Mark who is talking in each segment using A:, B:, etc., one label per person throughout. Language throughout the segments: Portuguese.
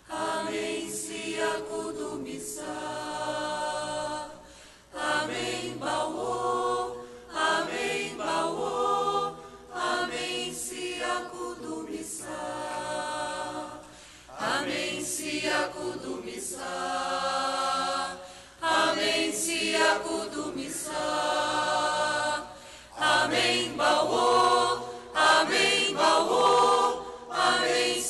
A: Amém, Siakudumissa. Amém, Bauô. Amém, Bauô. Amém, Siakudumissa. Amém, Siakudumissa. Amém, Siakudumissa. Amém, Bauô. Amém, Bauô. Amém,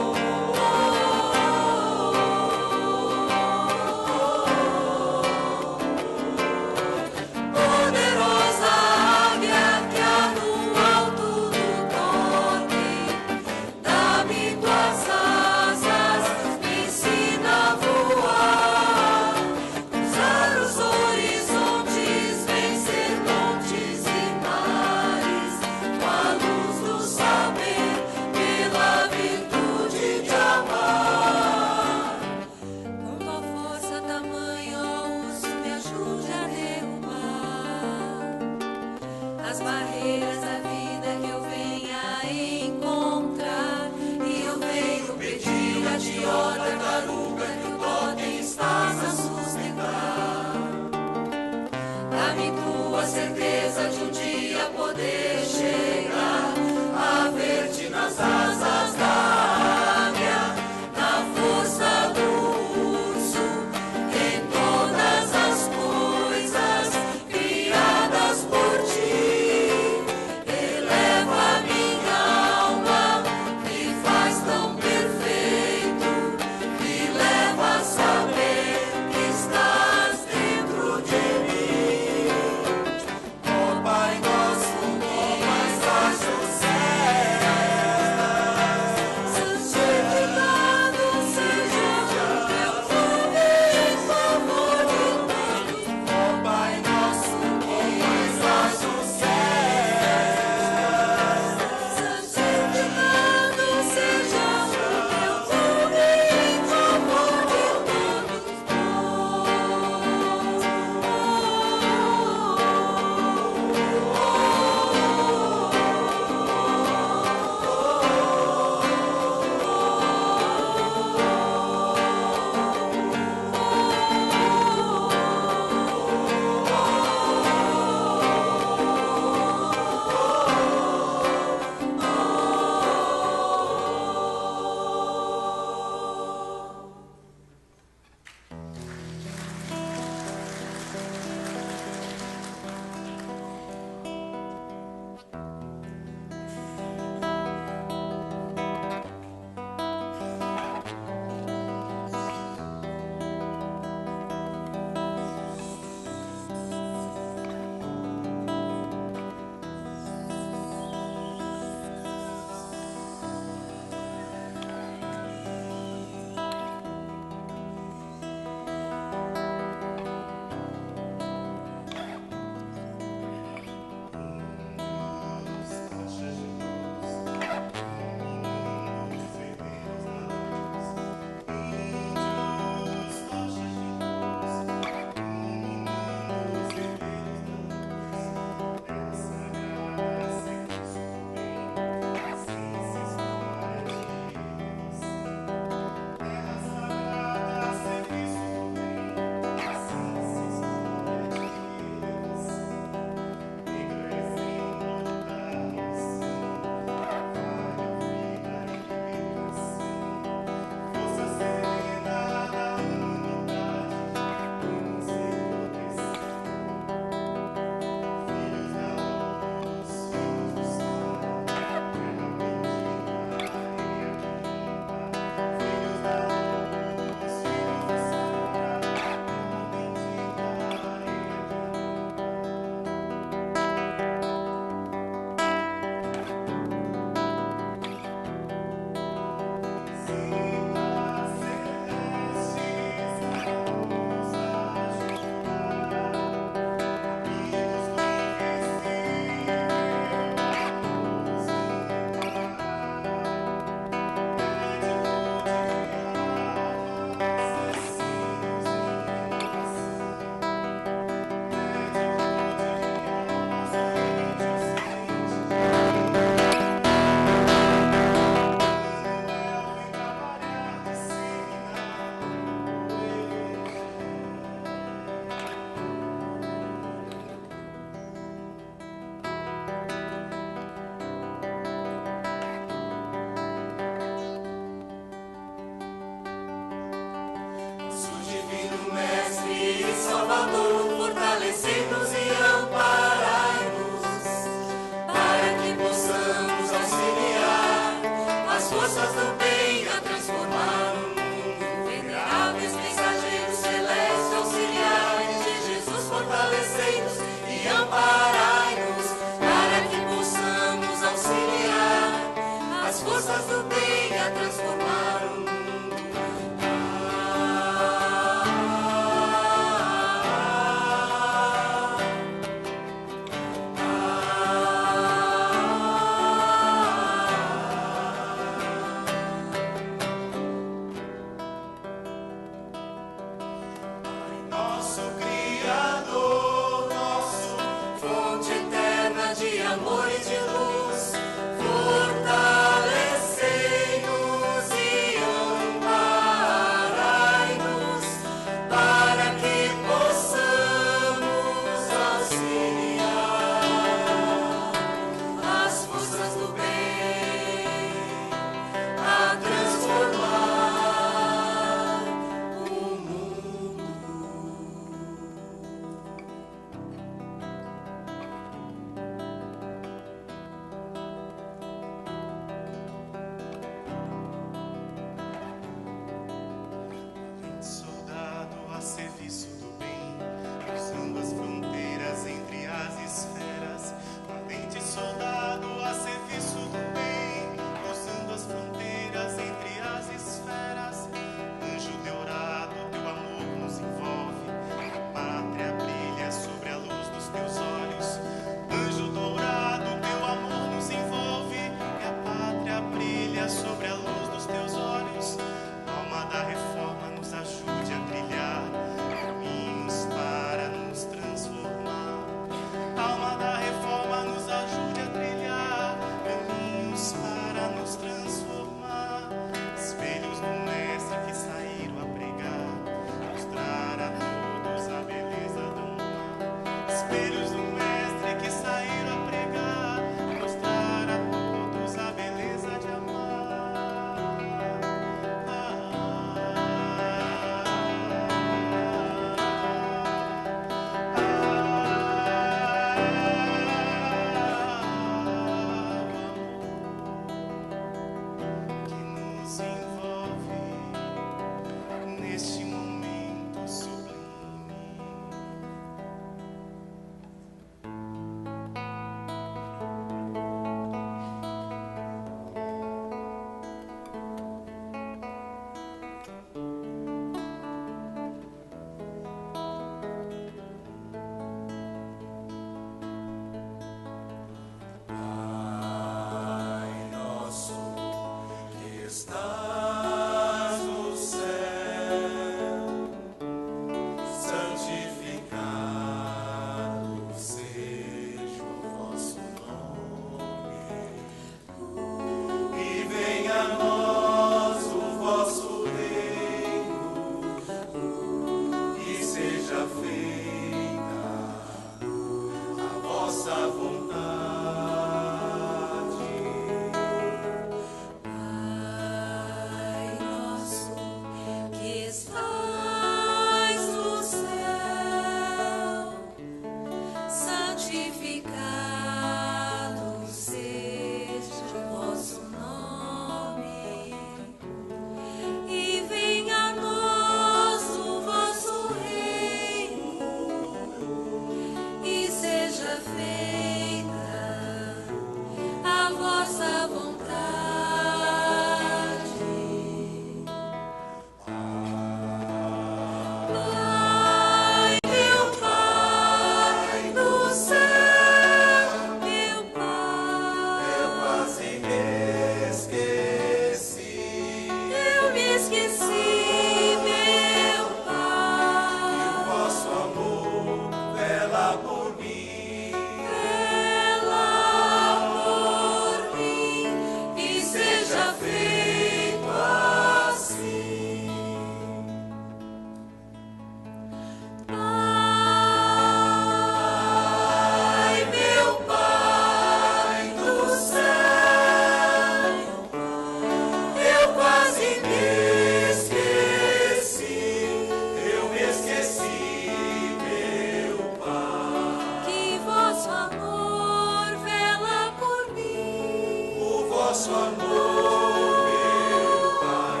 A: vosso amor, meu Pai,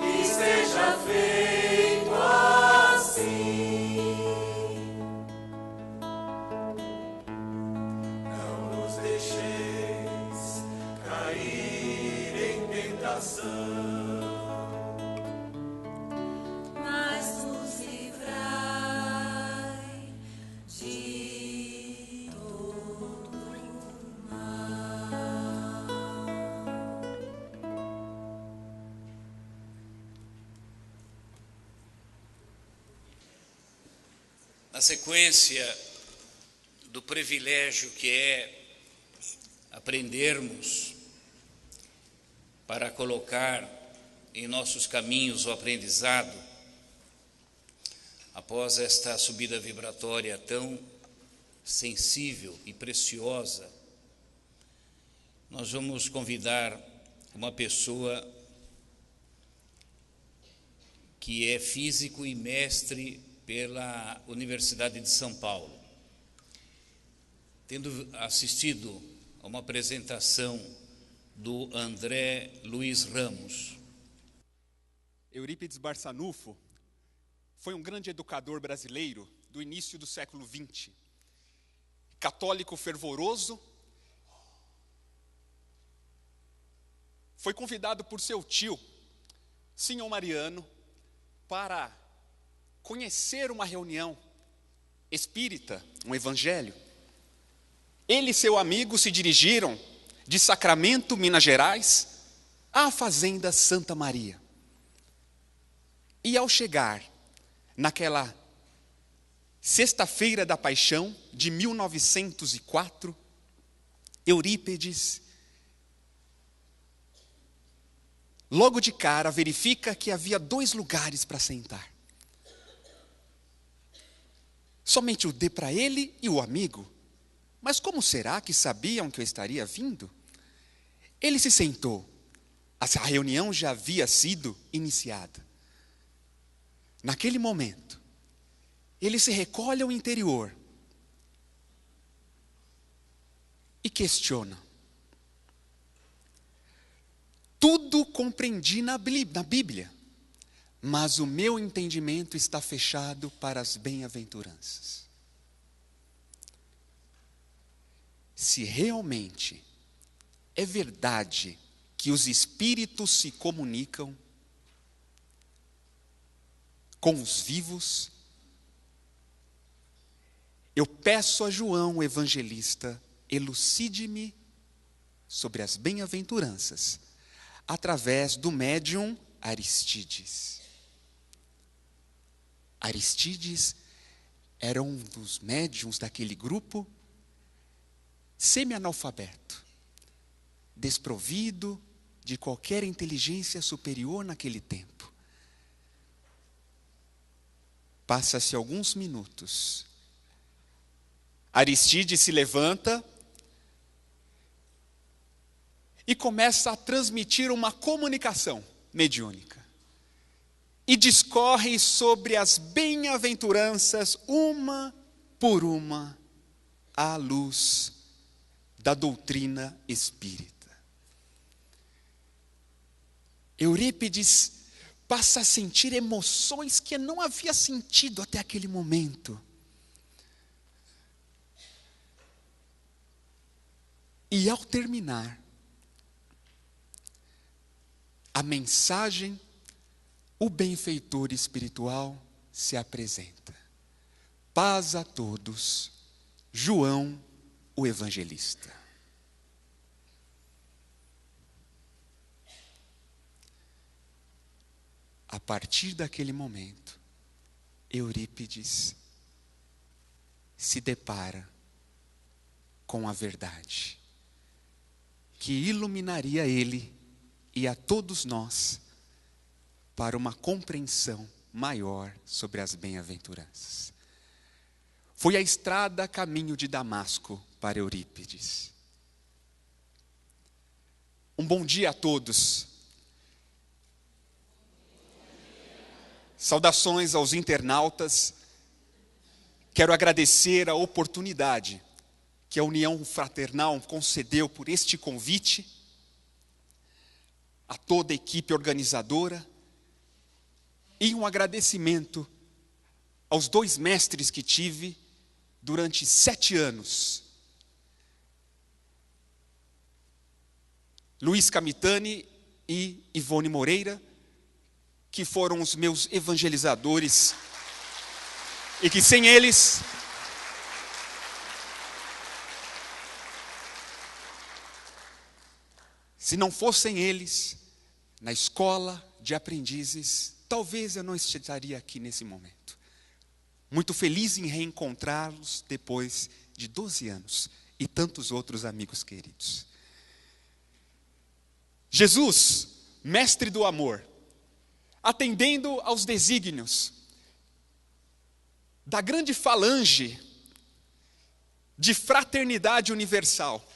A: e seja feito assim. Não nos deixeis cair em tentação, mas nos livrai de todo mal.
B: Na sequência do privilégio que é aprendermos para colocar em nossos caminhos o aprendizado, após esta subida vibratória tão sensível e preciosa, nós vamos convidar uma pessoa que é físico e mestre pela Universidade de São Paulo. Tendo assistido a uma apresentação do André Luiz Ramos.
C: Eurípides Barçanufo foi um grande educador brasileiro do início do século XX. Católico fervoroso, foi convidado por seu tio, Senhor Mariano, para conhecer uma reunião espírita, um evangelho. Ele e seu amigo se dirigiram de Sacramento, Minas Gerais, à fazenda Santa Maria. E ao chegar naquela sexta-feira da Paixão de 1904, Eurípides, logo de cara, verifica que havia 2 lugares para sentar. Somente o dê para ele e o amigo. Mas como será que sabiam que eu estaria vindo? Ele se sentou. A reunião já havia sido iniciada. Naquele momento, ele se recolhe ao interior e questiona. Tudo compreendi na Bíblia, mas o meu entendimento está fechado para as bem-aventuranças. Se realmente é verdade que os espíritos se comunicam com os vivos, eu peço a João, o evangelista, elucide-me sobre as bem-aventuranças, através do médium Aristides. Aristides era um dos médiuns daquele grupo, semi-analfabeto, desprovido de qualquer inteligência superior naquele tempo. Passa-se alguns minutos. Aristides se levanta e começa a transmitir uma comunicação mediúnica. E discorre sobre as bem-aventuranças, uma por uma, à luz da doutrina espírita. Eurípides passa a sentir emoções que não havia sentido até aquele momento. E ao terminar a mensagem, o benfeitor espiritual se apresenta. Paz a todos, João, o evangelista. A partir daquele momento, Eurípides se depara com a verdade, que iluminaria ele e a todos nós para uma compreensão maior sobre as bem-aventuranças. Foi a estrada a caminho de Damasco para Eurípides. Um bom dia a todos. Saudações aos internautas. Quero agradecer a oportunidade que a União Fraternal concedeu por este convite a toda a equipe organizadora e um agradecimento aos 2 mestres que tive durante 7 anos. Luiz Camitani e Ivone Moreira, que foram os meus evangelizadores, e que sem eles se não fossem eles na escola de aprendizes, talvez eu não estaria aqui nesse momento. Muito feliz em reencontrá-los depois de 12 anos e tantos outros amigos queridos. Jesus, mestre do amor, atendendo aos desígnios da grande falange de fraternidade universal,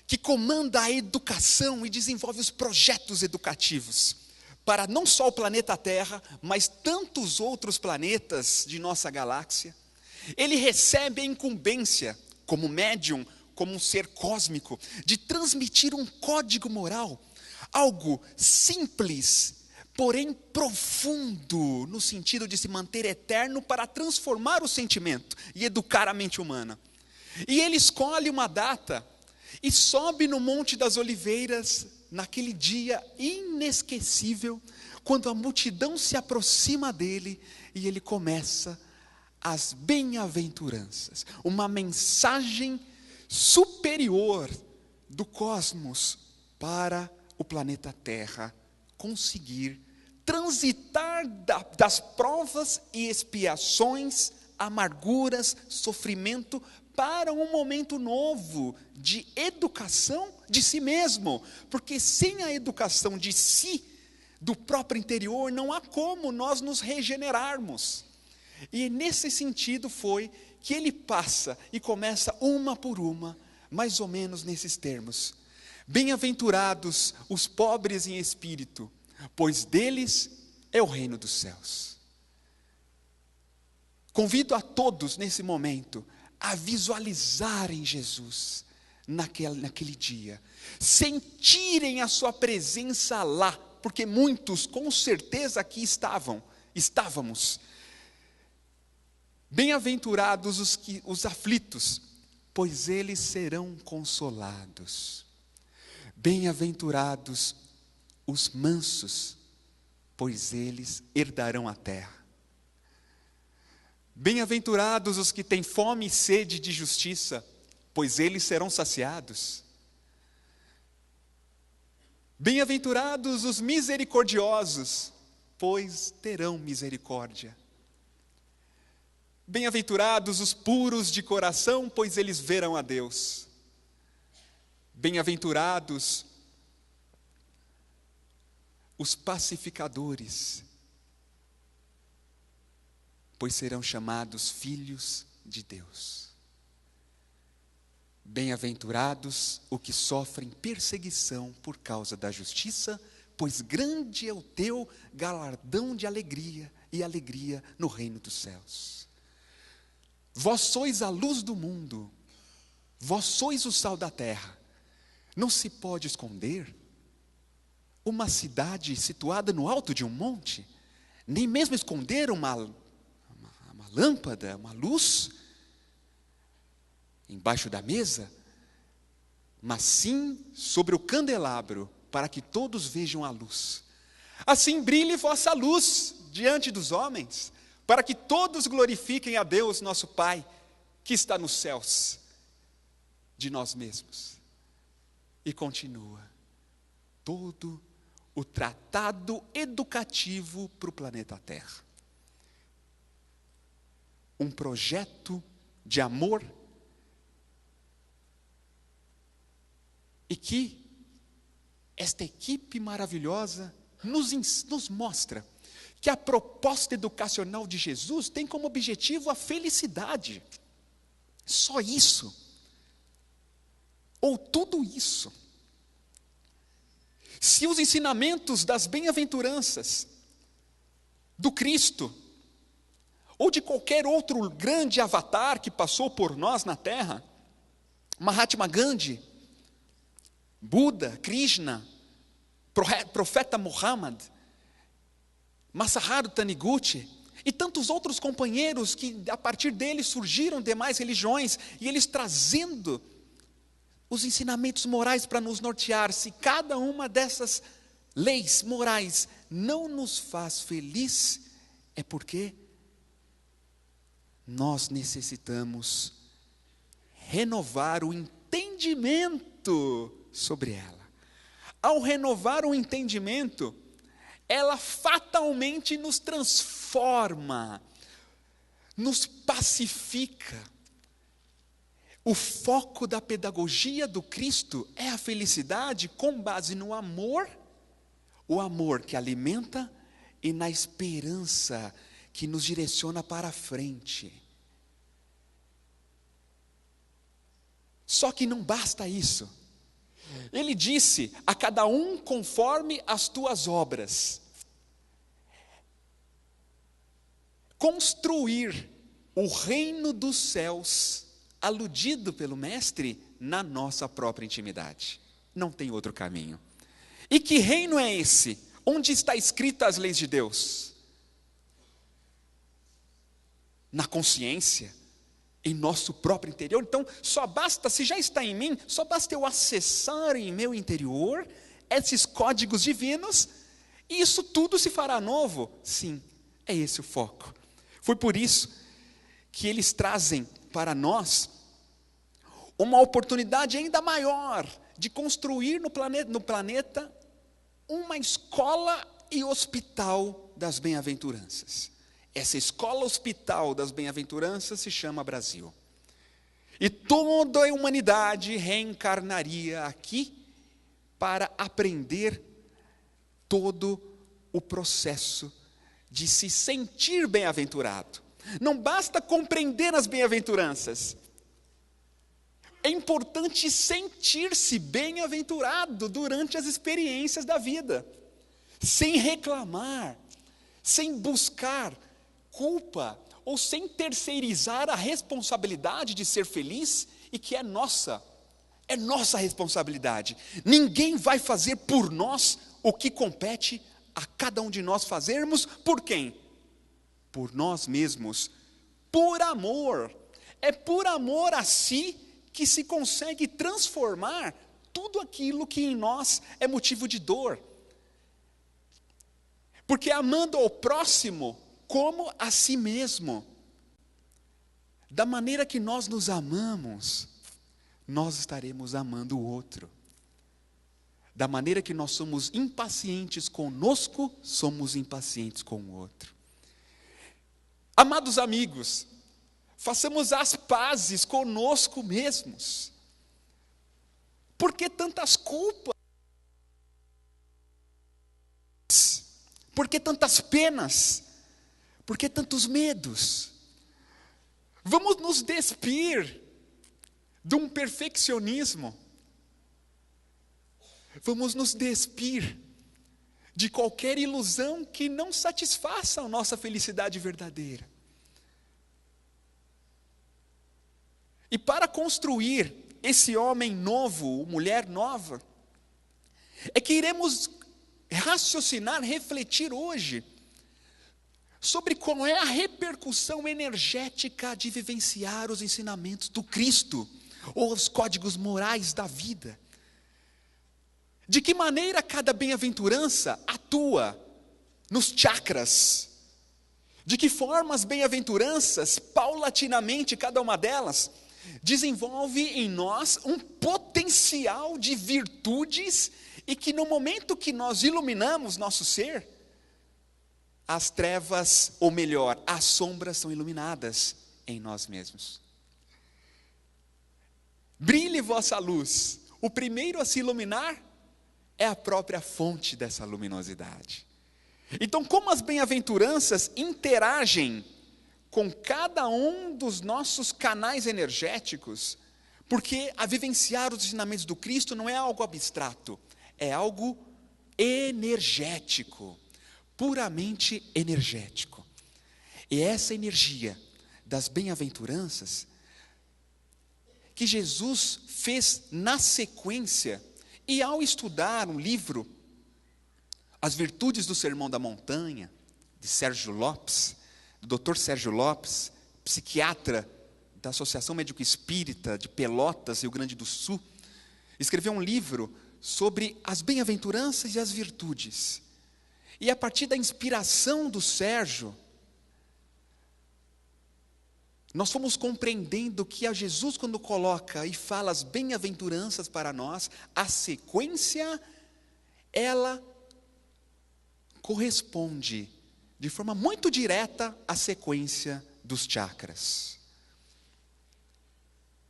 C: que comanda a educação e desenvolve os projetos educativos para não só o planeta Terra, mas tantos outros planetas de nossa galáxia. Ele recebe a incumbência, como médium, como um ser cósmico, de transmitir um código moral, algo simples, porém profundo, no sentido de se manter eterno para transformar o sentimento e educar a mente humana. E ele escolhe uma data e sobe no Monte das Oliveiras, naquele dia inesquecível, quando a multidão se aproxima dele e ele começa as bem-aventuranças, uma mensagem superior do cosmos para o planeta Terra conseguir transitar das provas e expiações, amarguras, sofrimento, para um momento novo de educação de si mesmo, porque sem a educação de si, do próprio interior, não há como nós nos regenerarmos. E nesse sentido foi que ele passa e começa uma por uma, mais ou menos nesses termos: bem-aventurados os pobres em espírito, pois deles é o reino dos céus. Convido a todos nesse momento a visualizarem Jesus naquele dia, sentirem a sua presença lá, porque muitos com certeza aqui estávamos. Bem-aventurados os aflitos, pois eles serão consolados. Bem-aventurados os mansos, pois eles herdarão a terra. Bem-aventurados os que têm fome e sede de justiça, pois eles serão saciados. Bem-aventurados os misericordiosos, pois terão misericórdia. Bem-aventurados os puros de coração, pois eles verão a Deus. Bem-aventurados os pacificadores, pois serão chamados filhos de Deus. Bem-aventurados os que sofrem perseguição por causa da justiça, pois grande é o teu galardão de alegria e alegria no reino dos céus. Vós sois a luz do mundo, vós sois o sal da terra. Não se pode esconder uma cidade situada no alto de um monte, nem mesmo esconder uma lâmpada, uma luz embaixo da mesa, mas sim sobre o candelabro, para que todos vejam a luz. Assim brilhe vossa luz diante dos homens, para que todos glorifiquem a Deus, nosso Pai, que está nos céus, de nós mesmos. E continua todo o tratado educativo para o planeta Terra. Um projeto de amor e que esta equipe maravilhosa nos mostra que a proposta educacional de Jesus tem como objetivo a felicidade. Só isso. Ou tudo isso. Se os ensinamentos das bem-aventuranças do Cristo, ou de qualquer outro grande avatar que passou por nós na Terra, Mahatma Gandhi, Buda, Krishna, profeta Muhammad, Masaharu Taniguchi e tantos outros companheiros que a partir deles surgiram demais religiões, e eles trazendo os ensinamentos morais para nos nortear. Se cada uma dessas leis morais não nos faz feliz, é porque nós necessitamos renovar o entendimento sobre ela. Ao renovar o entendimento, ela fatalmente nos transforma, nos pacifica. O foco da pedagogia do Cristo é a felicidade com base no amor, o amor que alimenta, e na esperança que nos direciona para a frente. Só que não basta isso. Ele disse: a cada um conforme as tuas obras. Construir o reino dos céus, aludido pelo Mestre, na nossa própria intimidade. Não tem outro caminho. E que reino é esse? Onde está escrita as leis de Deus? Na consciência, em nosso próprio interior. Então, só basta, se já está em mim, só basta eu acessar em meu interior esses códigos divinos, e isso tudo se fará novo. Sim, é esse o foco. Foi por isso que eles trazem para nós uma oportunidade ainda maior de construir no planeta uma escola e hospital das bem-aventuranças. Essa escola hospital das bem-aventuranças se chama Brasil. E toda a humanidade reencarnaria aqui para aprender todo o processo de se sentir bem-aventurado. Não basta compreender as bem-aventuranças. É importante sentir-se bem-aventurado durante as experiências da vida, sem reclamar, sem buscar culpa, ou sem terceirizar a responsabilidade de ser feliz, e que é nossa responsabilidade. Ninguém vai fazer por nós o que compete a cada um de nós fazermos. Por quem? Por nós mesmos, por amor. É por amor a si que se consegue transformar tudo aquilo que em nós é motivo de dor. Porque amando ao próximo como a si mesmo, da maneira que nós nos amamos, nós estaremos amando o outro. Da maneira que nós somos impacientes conosco, somos impacientes com o outro. Amados amigos, façamos as pazes conosco mesmos. Por que tantas culpas? Por que tantas penas? Por que tantos medos? Vamos nos despir de um perfeccionismo. Vamos nos despir de qualquer ilusão que não satisfaça a nossa felicidade verdadeira. E para construir esse homem novo, mulher nova, é que iremos raciocinar, refletir hoje sobre qual é a repercussão energética de vivenciar os ensinamentos do Cristo, ou os códigos morais da vida. De que maneira cada bem-aventurança atua nos chakras? De que forma as bem-aventuranças, paulatinamente cada uma delas, desenvolve em nós um potencial de virtudes, e que no momento que nós iluminamos nosso ser, as trevas, ou melhor, as sombras são iluminadas em nós mesmos. Brilhe vossa luz. O primeiro a se iluminar é a própria fonte dessa luminosidade. Então, como as bem-aventuranças interagem com cada um dos nossos canais energéticos, porque a vivenciar os ensinamentos do Cristo não é algo abstrato, é algo energético, puramente energético. E essa energia das bem-aventuranças que Jesus fez na sequência, e ao estudar um livro As Virtudes do Sermão da Montanha, de Sérgio Lopes, do Dr. Sérgio Lopes, psiquiatra da Associação Médico Espírita de Pelotas, Rio Grande do Sul, escreveu um livro sobre as bem-aventuranças e as virtudes. E a partir da inspiração do Sérgio, nós fomos compreendendo que a Jesus, quando coloca e fala as bem-aventuranças para nós, a sequência, ela corresponde de forma muito direta à sequência dos chakras.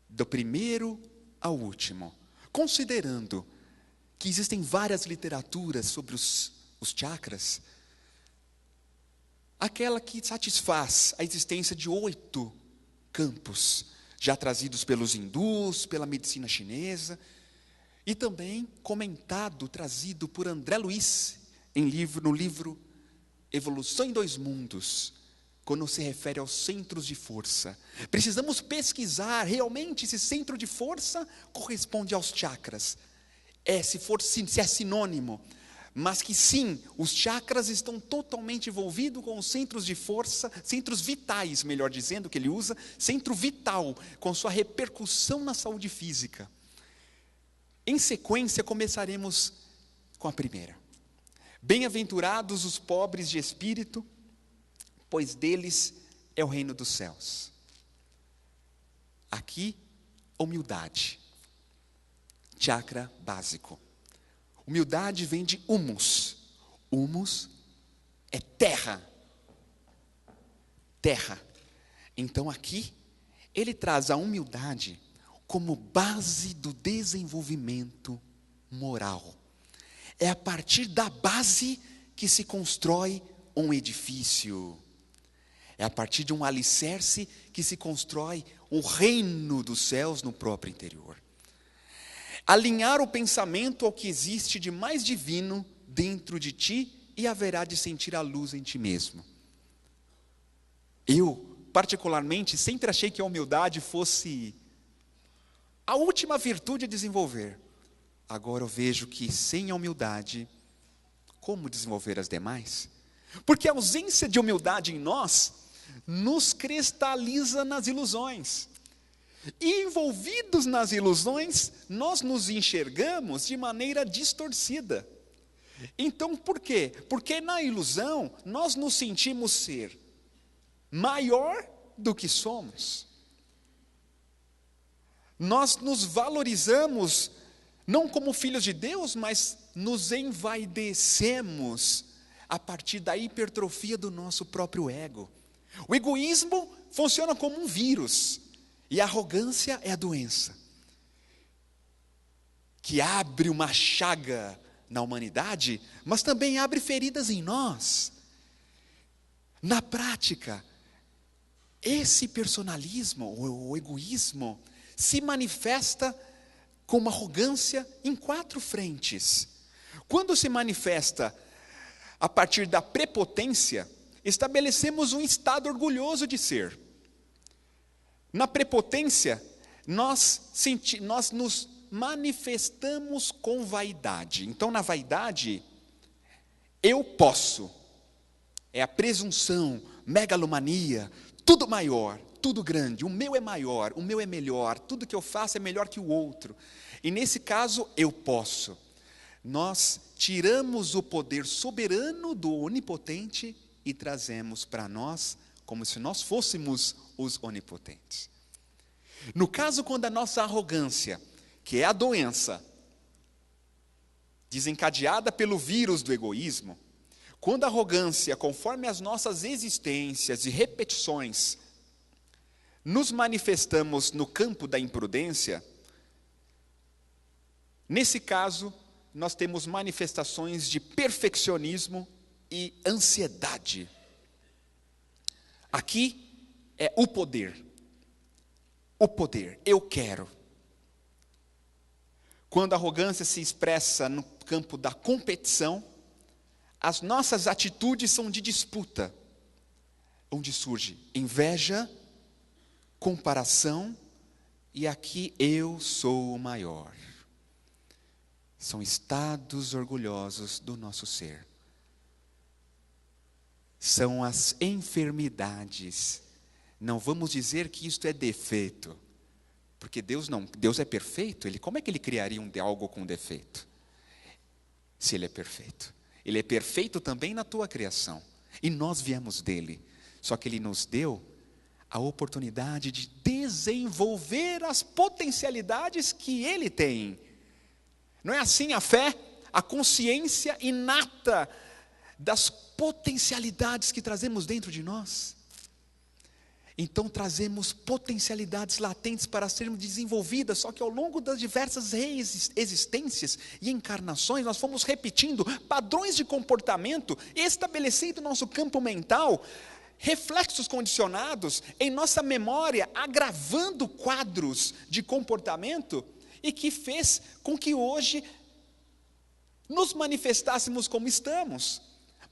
C: Do primeiro ao último. Considerando que existem várias literaturas sobre os chakras, aquela que satisfaz a existência de 8 campos, já trazidos pelos hindus, pela medicina chinesa, e também comentado, trazido por André Luiz, no livro Evolução em 2 Mundos, quando se refere aos centros de força. Precisamos pesquisar realmente se centro de força corresponde aos chakras. Se é sinônimo, mas que sim, os chakras estão totalmente envolvidos com os centros de força, centros vitais, melhor dizendo, que ele usa, centro vital, com sua repercussão na saúde física. Em sequência, começaremos com a primeira. Bem-aventurados os pobres de espírito, pois deles é o reino dos céus. Aqui, humildade. Chakra básico. Humildade vem de humus. Humus é terra. Terra. Então aqui, ele traz a humildade como base do desenvolvimento moral. É a partir da base que se constrói um edifício. É a partir de um alicerce que se constrói o reino dos céus no próprio interior. Alinhar o pensamento ao que existe de mais divino dentro de ti e haverá de sentir a luz em ti mesmo. Eu, particularmente, sempre achei que a humildade fosse a última virtude a desenvolver. Agora eu vejo que sem a humildade, como desenvolver as demais? Porque a ausência de humildade em nós nos cristaliza nas ilusões. E envolvidos nas ilusões, nós nos enxergamos de maneira distorcida. Então, por quê? Porque na ilusão, nós nos sentimos ser maior do que somos. Nós nos valorizamos, não como filhos de Deus, mas nos envaidecemos a partir da hipertrofia do nosso próprio ego. O egoísmo funciona como um vírus, e a arrogância é a doença, que abre uma chaga na humanidade, mas também abre feridas em nós. Na prática, esse personalismo, o egoísmo, se manifesta como arrogância em 4 frentes. Quando se manifesta a partir da prepotência, estabelecemos um estado orgulhoso de ser. Na prepotência, nós nos manifestamos com vaidade. Então, na vaidade, eu posso. É a presunção, megalomania, tudo maior, tudo grande. O meu é maior, o meu é melhor, tudo que eu faço é melhor que o outro. E nesse caso, eu posso. Nós tiramos o poder soberano do onipotente e trazemos para nós como se nós fôssemos os onipotentes. No caso, quando a nossa arrogância, que é a doença, desencadeada pelo vírus do egoísmo, quando a arrogância, conforme as nossas existências e repetições, nos manifestamos no campo da imprudência, nesse caso, nós temos manifestações de perfeccionismo e ansiedade. Aqui é o poder. O poder, eu quero. Quando a arrogância se expressa no campo da competição, as nossas atitudes são de disputa, onde surge inveja, comparação, e aqui eu sou o maior. São estados orgulhosos do nosso ser. são as enfermidades. Não vamos dizer que isto é defeito, porque Deus é perfeito. Como é que Ele criaria algo com defeito? Se Ele é perfeito. Ele é perfeito também na tua criação, e nós viemos dEle, só que Ele nos deu a oportunidade de desenvolver as potencialidades que Ele tem. Não é assim a fé? A consciência inata das potencialidades que trazemos dentro de nós. Então trazemos potencialidades latentes para sermos desenvolvidas, só que ao longo das diversas existências e encarnações, nós fomos repetindo padrões de comportamento, estabelecendo nosso campo mental, reflexos condicionados em nossa memória, agravando quadros de comportamento, e que fez com que hoje nos manifestássemos como estamos.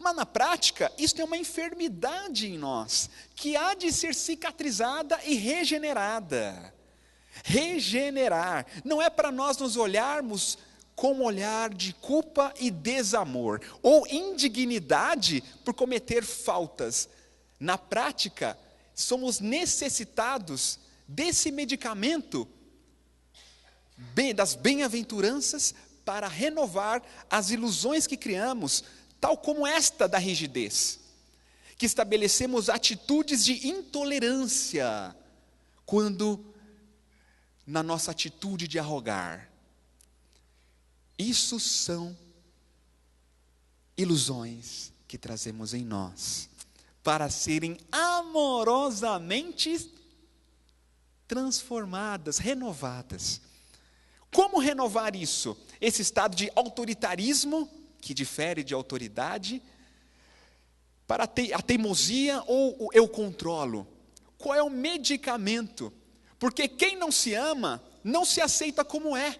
C: Mas na prática, isso é uma enfermidade em nós, que há de ser cicatrizada e regenerada. Regenerar, não é para nós nos olharmos com um olhar de culpa e desamor, ou indignidade por cometer faltas. Na prática, somos necessitados desse medicamento, das bem-aventuranças, para renovar as ilusões que criamos, tal como esta da rigidez, que estabelecemos atitudes de intolerância, quando na nossa atitude de arrogar. Isso são ilusões que trazemos em nós, para serem amorosamente transformadas, renovadas. Como renovar isso? Esse estado de autoritarismo, que difere de autoridade, para a teimosia ou o eu controlo. Qual é o medicamento? Porque quem não se ama, não se aceita como é.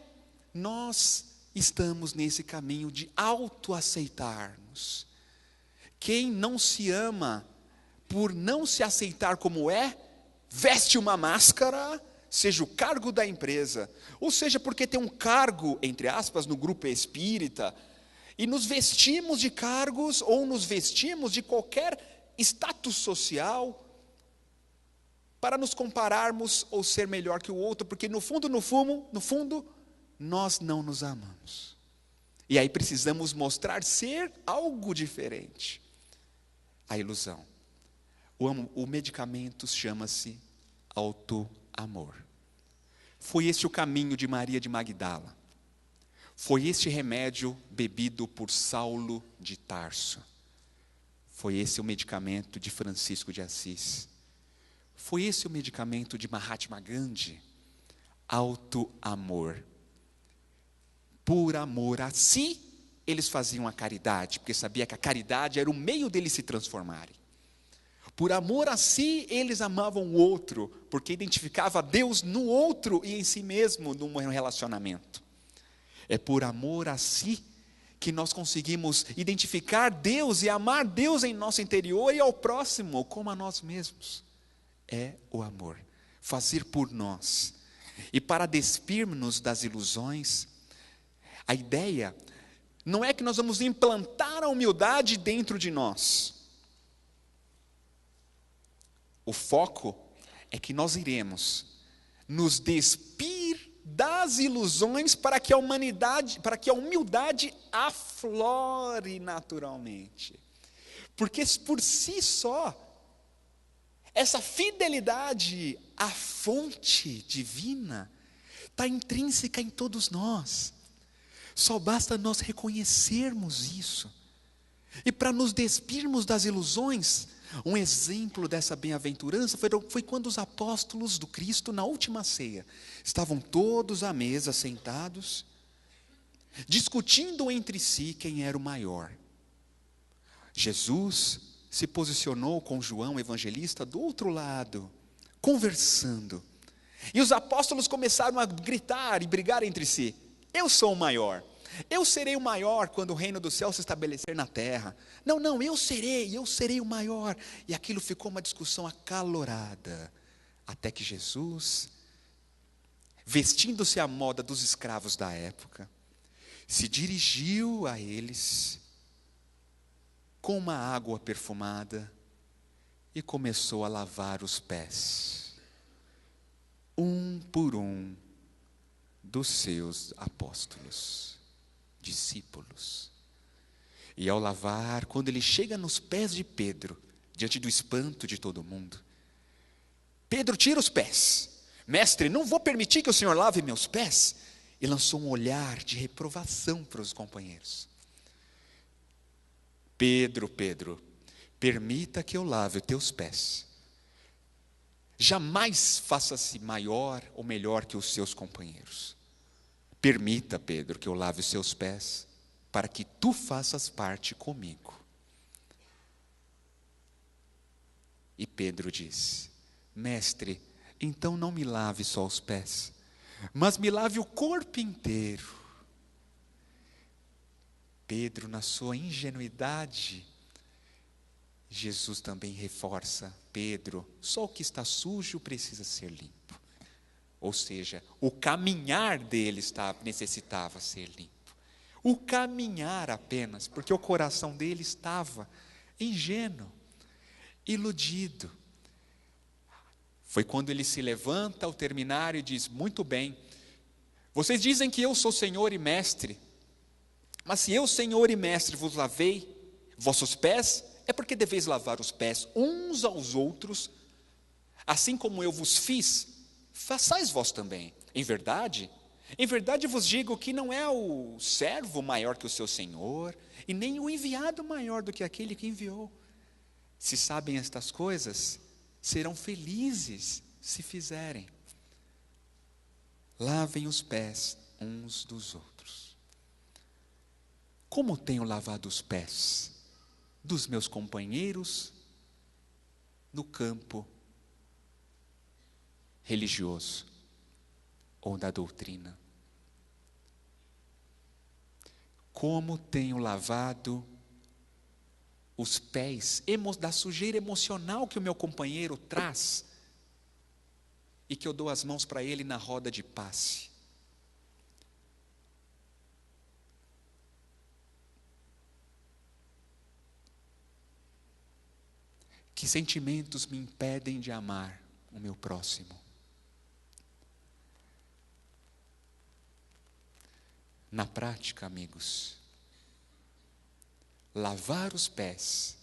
C: Nós estamos nesse caminho de autoaceitarmos. Quem não se ama, por não se aceitar como é, veste uma máscara, seja o cargo da empresa, ou seja porque tem um cargo, entre aspas, no grupo espírita, e nos vestimos de cargos, ou nos vestimos de qualquer status social, para nos compararmos ou ser melhor que o outro, porque no fundo, nós não nos amamos. E aí precisamos mostrar ser algo diferente. A ilusão. O medicamento chama-se auto-amor. Foi este o caminho de Maria de Magdala. Foi este remédio bebido por Saulo de Tarso. Foi esse o medicamento de Francisco de Assis. Foi esse o medicamento de Mahatma Gandhi. Auto-amor. Por amor a si, eles faziam a caridade, porque sabia que a caridade era o meio deles se transformarem. Por amor a si, eles amavam o outro, porque identificava Deus no outro e em si mesmo, num relacionamento. É por amor a si que nós conseguimos identificar Deus e amar Deus em nosso interior e ao próximo como a nós mesmos. É o amor, fazer por nós. E para despirmos-nos das ilusões, a ideia não é que nós vamos implantar a humildade dentro de nós. O foco é que nós iremos nos despir das ilusões para que a humildade aflore naturalmente. Porque por si só, essa fidelidade à fonte divina está intrínseca em todos nós. Só basta nós reconhecermos isso. E para nos despirmos das ilusões, um exemplo dessa bem-aventurança foi quando os apóstolos do Cristo, na última ceia, estavam todos à mesa, sentados, discutindo entre si quem era o maior. Jesus se posicionou com João, evangelista, do outro lado, conversando. E os apóstolos começaram a gritar e brigar entre si. Eu sou o maior. Eu serei o maior quando o reino do céu se estabelecer na terra. Não, eu serei o maior. E aquilo ficou uma discussão acalorada. Até que Jesus, vestindo-se à moda dos escravos da época, se dirigiu a eles com uma água perfumada e começou a lavar os pés, um por um, dos seus apóstolos, discípulos. E ao lavar, quando ele chega nos pés de Pedro, diante do espanto de todo mundo, Pedro tira os pés. Mestre, não vou permitir que o Senhor lave meus pés. E lançou um olhar de reprovação para os companheiros. Pedro, permita que eu lave os teus pés. Jamais faça-se maior ou melhor que os seus companheiros. Permita, Pedro, que eu lave os seus pés, para que tu faças parte comigo. E Pedro disse: Mestre, então não me lave só os pés, mas me lave o corpo inteiro. Pedro, na sua ingenuidade, Jesus também reforça: Pedro, só o que está sujo precisa ser limpo. Ou seja, o caminhar dele necessitava ser limpo. O caminhar apenas, porque o coração dele estava ingênuo, iludido. Foi quando ele se levanta ao terminar e diz: muito bem, vocês dizem que eu sou Senhor e Mestre, mas se eu, Senhor e Mestre, vos lavei vossos pés, é porque deveis lavar os pés uns aos outros, assim como eu vos fiz, façais vós também. Em verdade vos digo que não é o servo maior que o seu senhor, e nem o enviado maior do que aquele que enviou. Se sabem estas coisas, serão felizes se fizerem. Lavem os pés uns dos outros. Como tenho lavado os pés dos meus companheiros no campo religioso ou da doutrina? Como tenho lavado os pés da sujeira emocional que o meu companheiro traz e que eu dou as mãos para ele na roda de passe? Que sentimentos me impedem de amar o meu próximo? Na prática, amigos, lavar os pés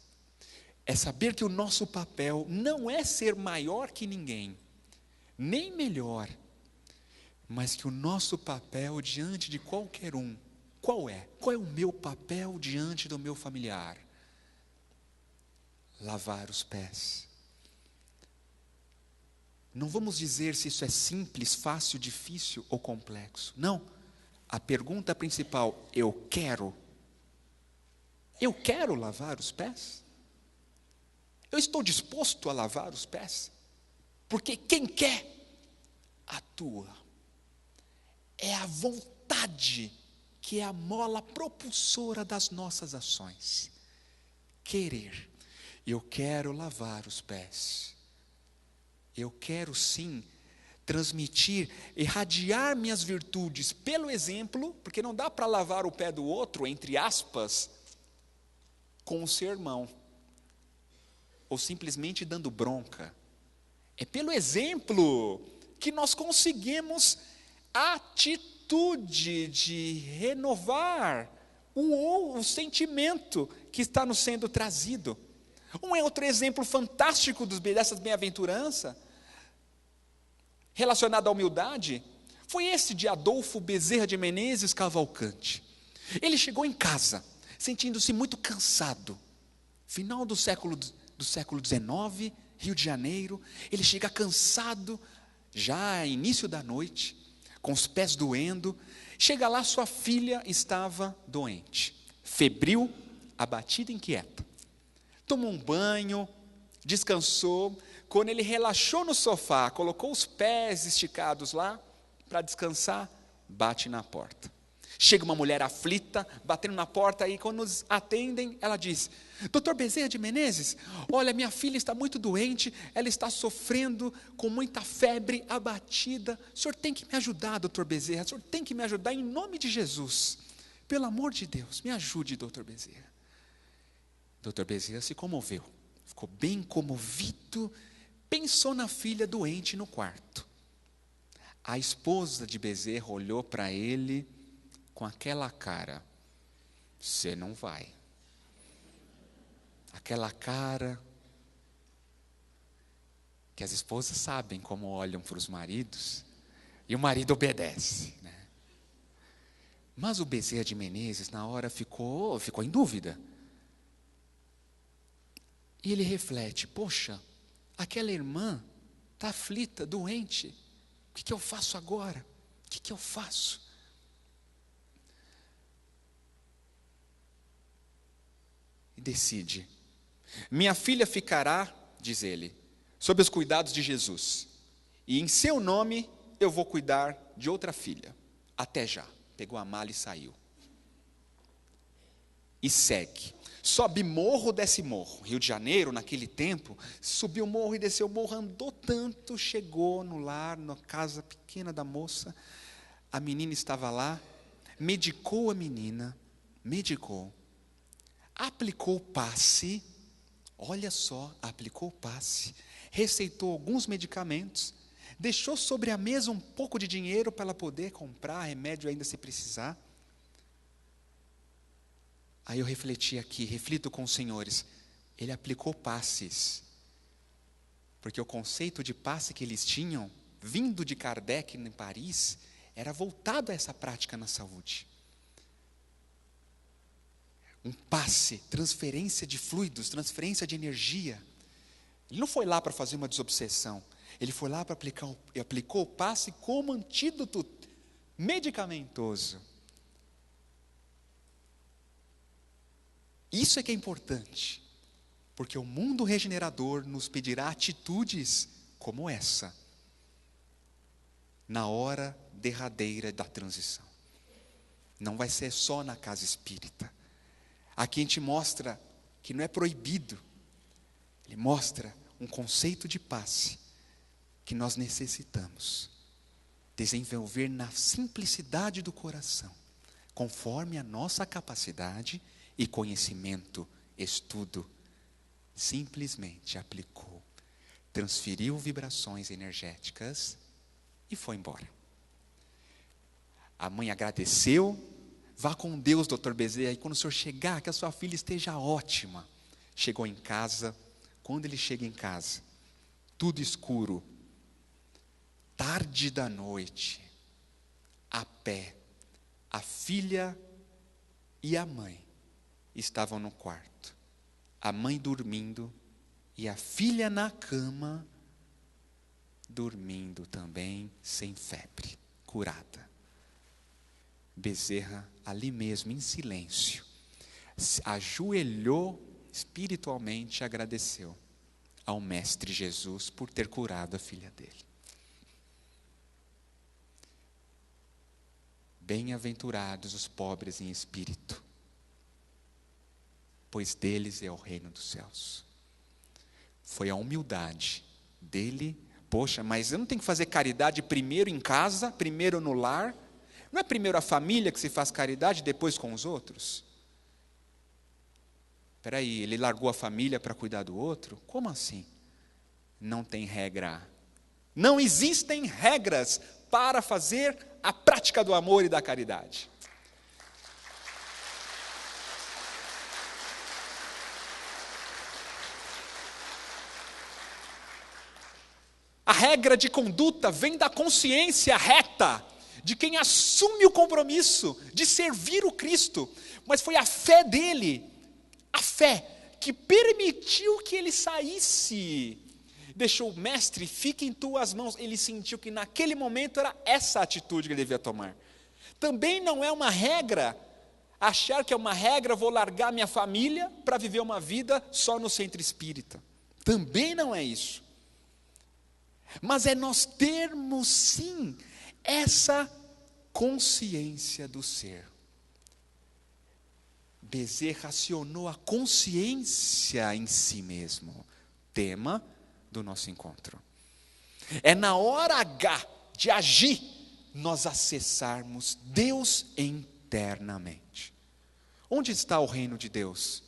C: é saber que o nosso papel não é ser maior que ninguém, nem melhor, mas que o nosso papel diante de qualquer um, qual é? Qual é o meu papel diante do meu familiar? Lavar os pés. Não vamos dizer se isso é simples, fácil, difícil ou complexo. Não. A pergunta principal: eu quero lavar os pés? Eu estou disposto a lavar os pés? Porque quem quer, atua. É a vontade que é a mola propulsora das nossas ações. Querer. Eu quero lavar os pés. Eu quero sim transmitir, irradiar minhas virtudes pelo exemplo, porque não dá para lavar o pé do outro, entre aspas, com um sermão, ou simplesmente dando bronca. É pelo exemplo que nós conseguimos a atitude de renovar o sentimento que está nos sendo trazido. Um outro exemplo fantástico dessas bem-aventuranças, relacionado à humildade, foi esse de Adolfo Bezerra de Menezes Cavalcante. Ele chegou em casa, sentindo-se muito cansado. Final do século XIX, Rio de Janeiro, ele chega cansado, já início da noite, com os pés doendo. Chega lá, sua filha estava doente, febril, abatida, inquieta. Tomou um banho, descansou. Quando ele relaxou no sofá, colocou os pés esticados lá para descansar, bate na porta. Chega uma mulher aflita, batendo na porta, e quando nos atendem, ela diz: Dr. Bezerra de Menezes, olha, minha filha está muito doente, ela está sofrendo com muita febre, abatida. O senhor tem que me ajudar, Dr. Bezerra, o senhor tem que me ajudar em nome de Jesus. Pelo amor de Deus, me ajude, Dr. Bezerra. Dr. Bezerra se comoveu, ficou bem comovido, pensou na filha doente no quarto. A esposa de Bezerra olhou para ele com aquela cara: você não vai. Aquela cara que as esposas sabem como olham para os maridos, e o marido obedece, né? Mas o Bezerra de Menezes, na hora, ficou em dúvida. E ele reflete: poxa, aquela irmã está aflita, doente, o que eu faço agora? O que eu faço? E decide: minha filha ficará, diz ele, sob os cuidados de Jesus, e em seu nome eu vou cuidar de outra filha. Até já. Pegou a mala e saiu. E segue. Sobe morro, desce morro. Rio de Janeiro, naquele tempo, subiu morro e desceu morro, andou tanto, chegou no lar, na casa pequena da moça. A menina estava lá, medicou a menina, aplicou o passe, olha só, aplicou o passe, receitou alguns medicamentos, deixou sobre a mesa um pouco de dinheiro para ela poder comprar remédio ainda se precisar. Aí eu reflito com os senhores, ele aplicou passes, porque o conceito de passe que eles tinham, vindo de Kardec em Paris, era voltado a essa prática na saúde. Um passe, transferência de fluidos, transferência de energia. Ele não foi lá para fazer uma desobsessão, ele foi lá para aplicou o passe como antídoto medicamentoso. Isso é que é importante, porque o mundo regenerador nos pedirá atitudes como essa, na hora derradeira da transição. Não vai ser só na casa espírita. Aqui a gente mostra que não é proibido, ele mostra um conceito de passe que nós necessitamos desenvolver na simplicidade do coração, conforme a nossa capacidade e conhecimento, estudo. Simplesmente aplicou, transferiu vibrações energéticas e foi embora. A mãe agradeceu: vá com Deus, Dr. Bezerra, e quando o senhor chegar, que a sua filha esteja ótima. Chegou em casa. Quando ele chega em casa, tudo escuro, tarde da noite, a pé, a filha e a mãe estavam no quarto. A mãe dormindo e a filha na cama, dormindo também, sem febre, curada. Bezerra, ali mesmo, em silêncio, ajoelhou espiritualmente, agradeceu ao Mestre Jesus por ter curado a filha dele. Bem-aventurados os pobres em espírito, pois deles é o reino dos céus. Foi a humildade dele. Poxa, mas eu não tenho que fazer caridade primeiro em casa, primeiro no lar? Não é primeiro a família que se faz caridade, depois com os outros? Espera aí, ele largou a família para cuidar do outro? Como assim? Não tem regra. Não existem regras para fazer a prática do amor e da caridade. A regra de conduta vem da consciência reta, de quem assume o compromisso de servir o Cristo. Mas foi a fé dele, a fé que permitiu que ele saísse. Deixou o mestre, fica em tuas mãos. Ele sentiu que naquele momento era essa atitude que ele devia tomar. Também não é uma regra, achar que é uma regra, vou largar minha família para viver uma vida só no centro espírita. Também não é isso. Mas é nós termos sim essa consciência do ser. Bezerra acionou a consciência em si mesmo, tema do nosso encontro. É na hora H de agir, nós acessarmos Deus internamente. Onde está o reino de Deus?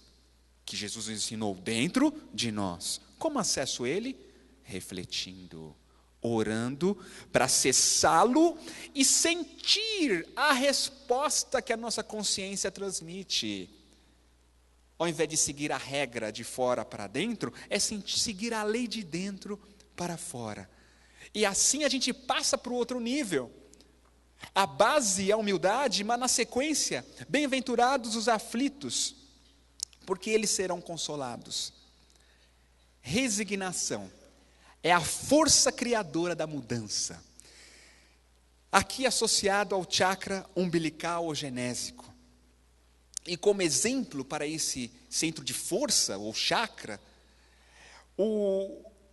C: que Jesus nos ensinou dentro de nós. Como acesso ele? Refletindo, orando para acessá-lo e sentir a resposta que a nossa consciência transmite. Ao invés de seguir a regra de fora para dentro, é seguir a lei de dentro para fora. E assim a gente passa para o outro nível. A base é a humildade, mas na sequência, bem-aventurados os aflitos, porque eles serão consolados. Resignação é a força criadora da mudança. Aqui associado ao chakra umbilical ou genésico. E como exemplo para esse centro de força, ou chakra,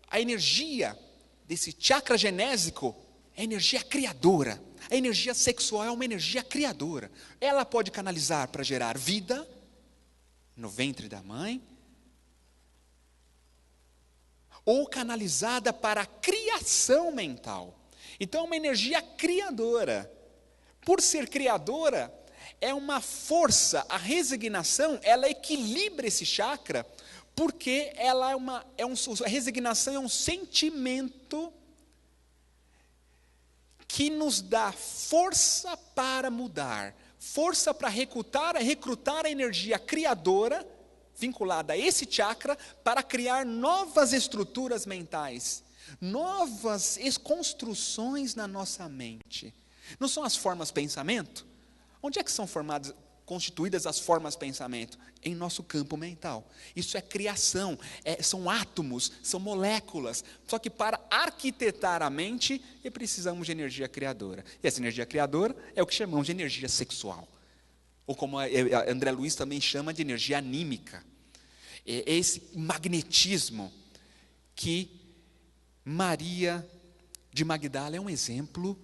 C: a energia desse chakra genésico é energia criadora. A energia sexual é uma energia criadora. Ela pode canalizar para gerar vida no ventre da mãe, ou canalizada para a criação mental. Então é uma energia criadora. Por ser criadora, é uma força, a resignação, ela equilibra esse chakra, porque ela a resignação é um sentimento que nos dá força para mudar, força para recrutar a energia criadora, vinculada a esse chakra, para criar novas estruturas mentais, novas construções na nossa mente. Não são as formas pensamento? Onde é que são constituídas as formas pensamento? Em nosso campo mental. Isso é criação, são átomos, são moléculas. Só que para arquitetar a mente, precisamos de energia criadora. E essa energia criadora é o que chamamos de energia sexual. Ou como André Luiz também chama de energia anímica. É esse magnetismo que Maria de Magdala é um exemplo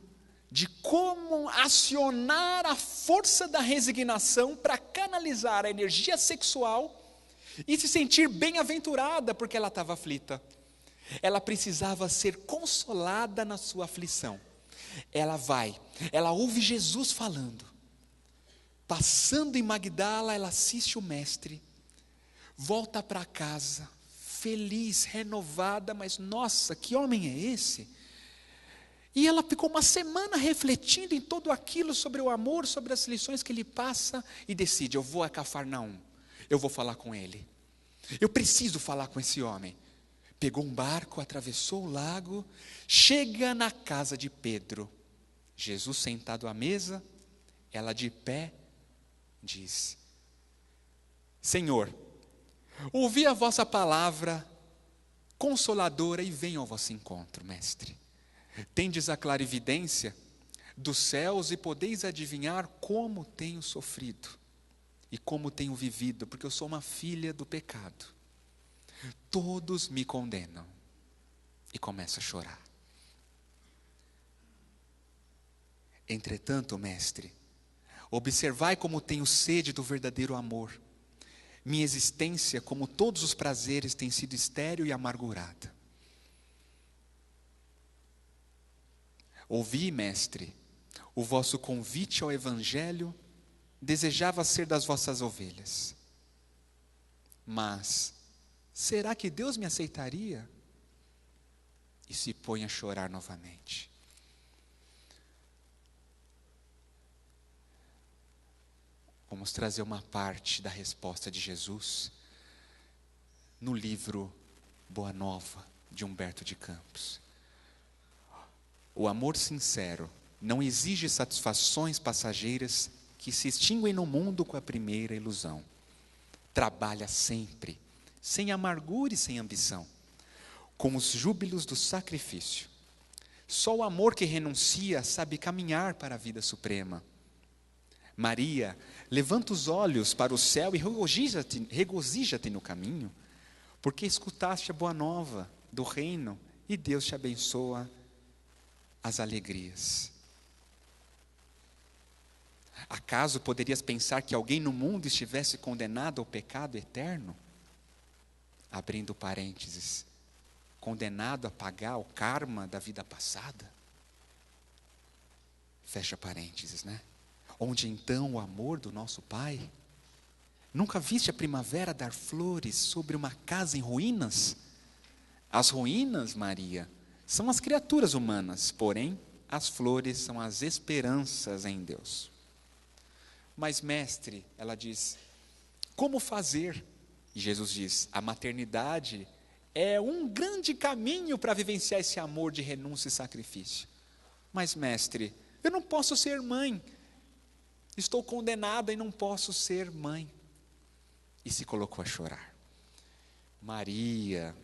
C: de como acionar a força da resignação para canalizar a energia sexual e se sentir bem-aventurada porque ela estava aflita. Ela precisava ser consolada na sua aflição. Ela ouve Jesus falando. Passando em Magdala, ela assiste o mestre, volta para casa, feliz, renovada, mas nossa, que homem é esse? E ela ficou uma semana refletindo em tudo aquilo, sobre o amor, sobre as lições que ele passa, e decide, eu vou a Cafarnaum, eu vou falar com ele. Eu preciso falar com esse homem. Pegou um barco, atravessou o lago, chega na casa de Pedro. Jesus sentado à mesa, ela de pé, diz: Senhor, ouvi a vossa palavra consoladora e venho ao vosso encontro, mestre. Tendes a clarividência dos céus e podeis adivinhar como tenho sofrido e como tenho vivido, porque eu sou uma filha do pecado. Todos me condenam. E começa a chorar. Entretanto, mestre, observai como tenho sede do verdadeiro amor. Minha existência, como todos os prazeres, tem sido estéril e amargurada. Ouvi, mestre, o vosso convite ao evangelho, desejava ser das vossas ovelhas. Mas, será que Deus me aceitaria? E se põe a chorar novamente. Vamos trazer uma parte da resposta de Jesus no livro Boa Nova, de Humberto de Campos. O amor sincero não exige satisfações passageiras que se extinguem no mundo com a primeira ilusão. Trabalha sempre, sem amargura e sem ambição, com os júbilos do sacrifício. Só o amor que renuncia sabe caminhar para a vida suprema. Maria, levanta os olhos para o céu e regozija-te no caminho, porque escutaste a boa nova do reino e Deus te abençoa as alegrias. Acaso poderias pensar que alguém no mundo estivesse condenado ao pecado eterno? Abrindo parênteses, condenado a pagar o karma da vida passada? Fecha parênteses, né? Onde então o amor do nosso Pai? Nunca viste a primavera dar flores sobre uma casa em ruínas? As ruínas, Maria, são as criaturas humanas, porém, as flores são as esperanças em Deus. Mas, mestre, ela diz, como fazer? E Jesus diz, a maternidade é um grande caminho para vivenciar esse amor de renúncia e sacrifício. Mas, mestre, eu não posso ser mãe. Estou condenada e não posso ser mãe. E se colocou a chorar. Maria,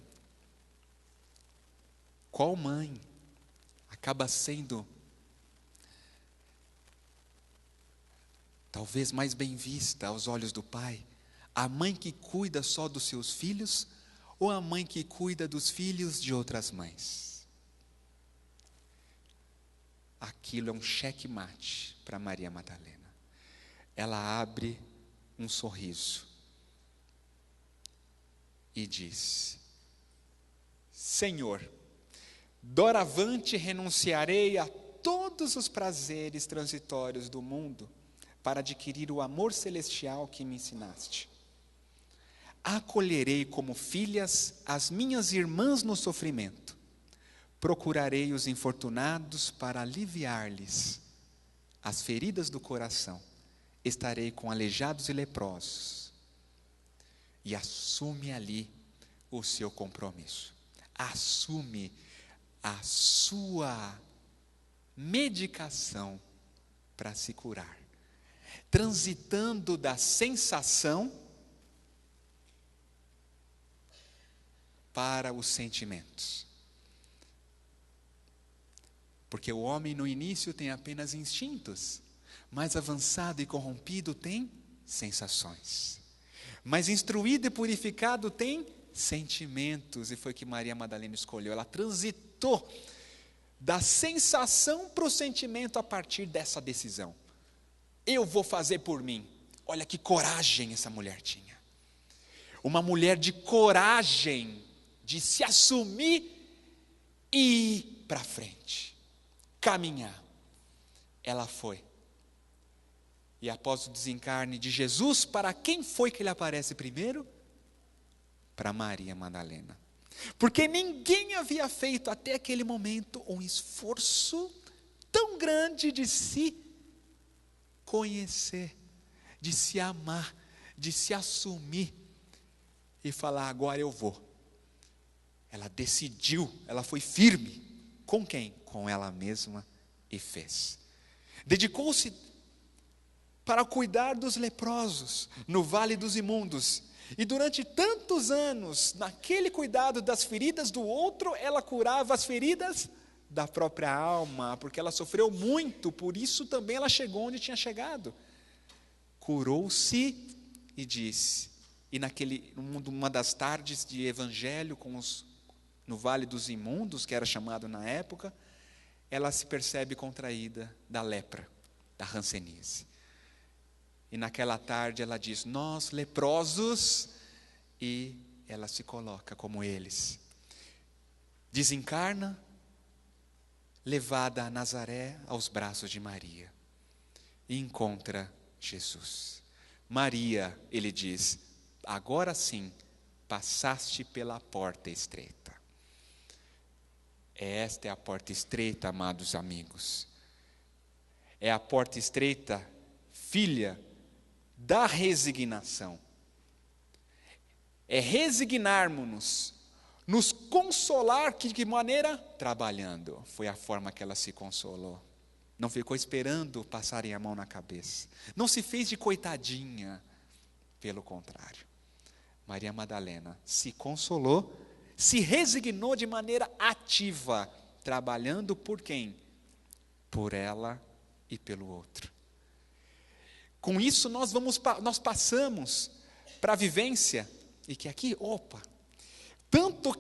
C: qual mãe acaba sendo talvez mais bem vista aos olhos do Pai? A mãe que cuida só dos seus filhos ou a mãe que cuida dos filhos de outras mães? Aquilo é um checkmate para Maria Madalena. Ela abre um sorriso e diz, Senhor, doravante renunciarei a todos os prazeres transitórios do mundo para adquirir o amor celestial que me ensinaste. Acolherei como filhas as minhas irmãs no sofrimento. Procurarei os infortunados para aliviar-lhes as feridas do coração. Estarei com aleijados e leprosos. E assume ali o seu compromisso. Assume a sua medicação para se curar. Transitando da sensação para os sentimentos. Porque o homem no início tem apenas instintos, mais avançado e corrompido tem sensações. Mais instruído e purificado tem sentimentos, e foi o que Maria Madalena escolheu. Ela transitou da sensação para o sentimento a partir dessa decisão. Eu vou fazer por mim. Olha que coragem essa mulher tinha. Uma mulher de coragem, de se assumir e ir para frente, caminhar. Ela foi. E após o desencarne de Jesus, para quem foi que ele aparece primeiro? Para Maria Madalena. Porque ninguém havia feito até aquele momento um esforço tão grande de se conhecer, de se amar, de se assumir e falar, agora eu vou. Ela decidiu, ela foi firme. Com quem? Com ela mesma e fez. Dedicou-se para cuidar dos leprosos no Vale dos Imundos. E durante tantos anos, naquele cuidado das feridas do outro, ela curava as feridas da própria alma, porque ela sofreu muito, por isso também ela chegou onde tinha chegado. Curou-se e disse, e numa das tardes de evangelho no Vale dos Imundos, que era chamado na época, ela se percebe contraída da lepra, da hanseníase. E naquela tarde ela diz, nós leprosos, e ela se coloca como eles. Desencarna, levada a Nazaré aos braços de Maria, e encontra Jesus. Maria, ele diz, agora sim, passaste pela porta estreita. Esta é a porta estreita, amados amigos. É a porta estreita, filha, da resignação. É resignarmos-nos, nos consolar, de que maneira? Trabalhando. Foi a forma que ela se consolou. Não ficou esperando passarem a mão na cabeça. Não se fez de coitadinha. Pelo contrário. Maria Madalena se consolou, se resignou de maneira ativa, trabalhando por quem? Por ela e pelo outro. Com isso nós passamos para a vivência, e que aqui, tanto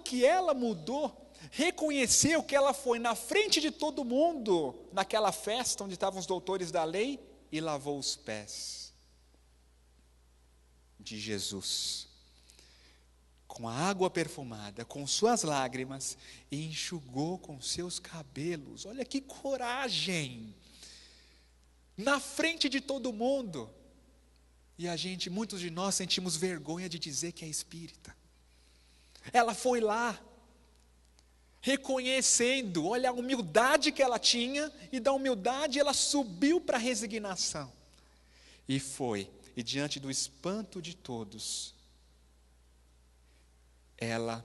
C: que ela mudou, reconheceu que ela foi na frente de todo mundo, naquela festa onde estavam os doutores da lei, e lavou os pés de Jesus, com a água perfumada, com suas lágrimas, e enxugou com seus cabelos. Olha que coragem! Na frente de todo mundo, E muitos de nós sentimos vergonha de dizer que é espírita. Ela foi lá, reconhecendo, olha a humildade que ela tinha, e da humildade ela subiu para a resignação. E foi, e diante do espanto de todos, ela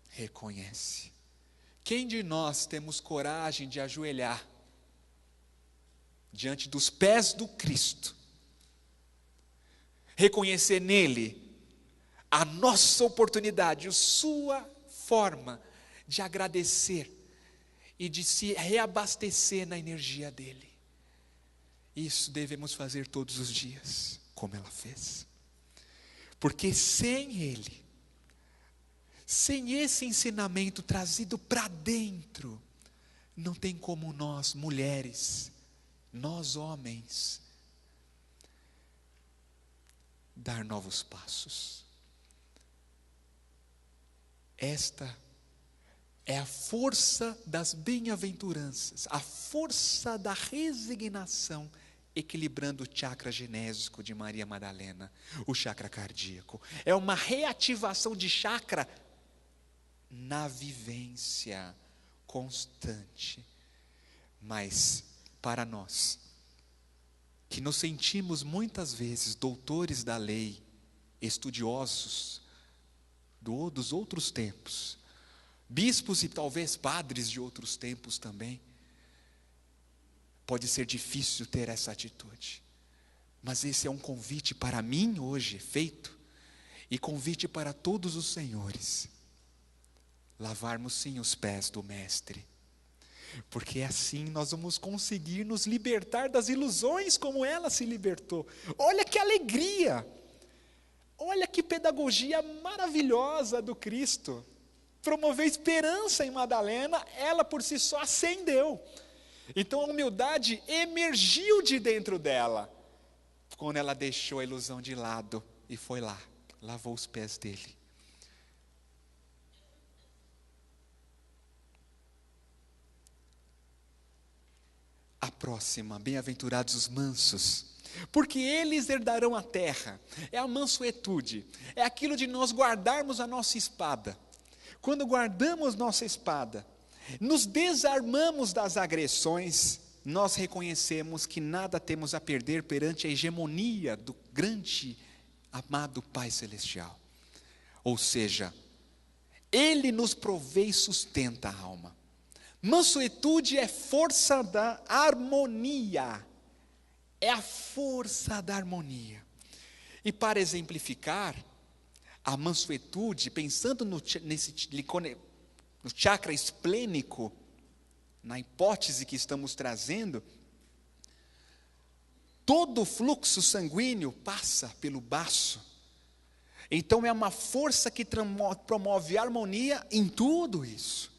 C: reconhece. Quem de nós temos coragem de ajoelhar diante dos pés do Cristo, reconhecer nele a nossa oportunidade, a sua forma de agradecer e de se reabastecer na energia dele? Isso devemos fazer todos os dias, como ela fez. Porque sem ele, sem esse ensinamento trazido para dentro, não tem como nós, mulheres, nós homens, dar novos passos. Esta é a força das bem-aventuranças, a força da resignação, equilibrando o chakra genésico de Maria Madalena, o chakra cardíaco. É uma reativação de chakra na vivência constante. Mas, para nós, que nos sentimos muitas vezes doutores da lei, estudiosos dos outros tempos, bispos e talvez padres de outros tempos também, pode ser difícil ter essa atitude. Mas esse é um convite para mim hoje feito, e convite para todos os senhores, lavarmos sim os pés do Mestre, porque assim nós vamos conseguir nos libertar das ilusões como ela se libertou. Olha que alegria, olha que pedagogia maravilhosa do Cristo, promover esperança em Madalena, ela por si só acendeu. Então a humildade emergiu de dentro dela, quando ela deixou a ilusão de lado e foi lá, lavou os pés dele. A próxima, bem-aventurados os mansos, porque eles herdarão a terra. É a mansuetude, é aquilo de nós guardarmos a nossa espada. Quando guardamos nossa espada, nos desarmamos das agressões, nós reconhecemos que nada temos a perder perante a hegemonia do grande, amado Pai Celestial. Ou seja, Ele nos provê e sustenta a alma. Mansuetude é força da harmonia, é a força da harmonia. E para exemplificar a mansuetude, pensando no chakra esplênico, na hipótese que estamos trazendo, todo o fluxo sanguíneo passa pelo baço. Então é uma força que promove harmonia em tudo isso.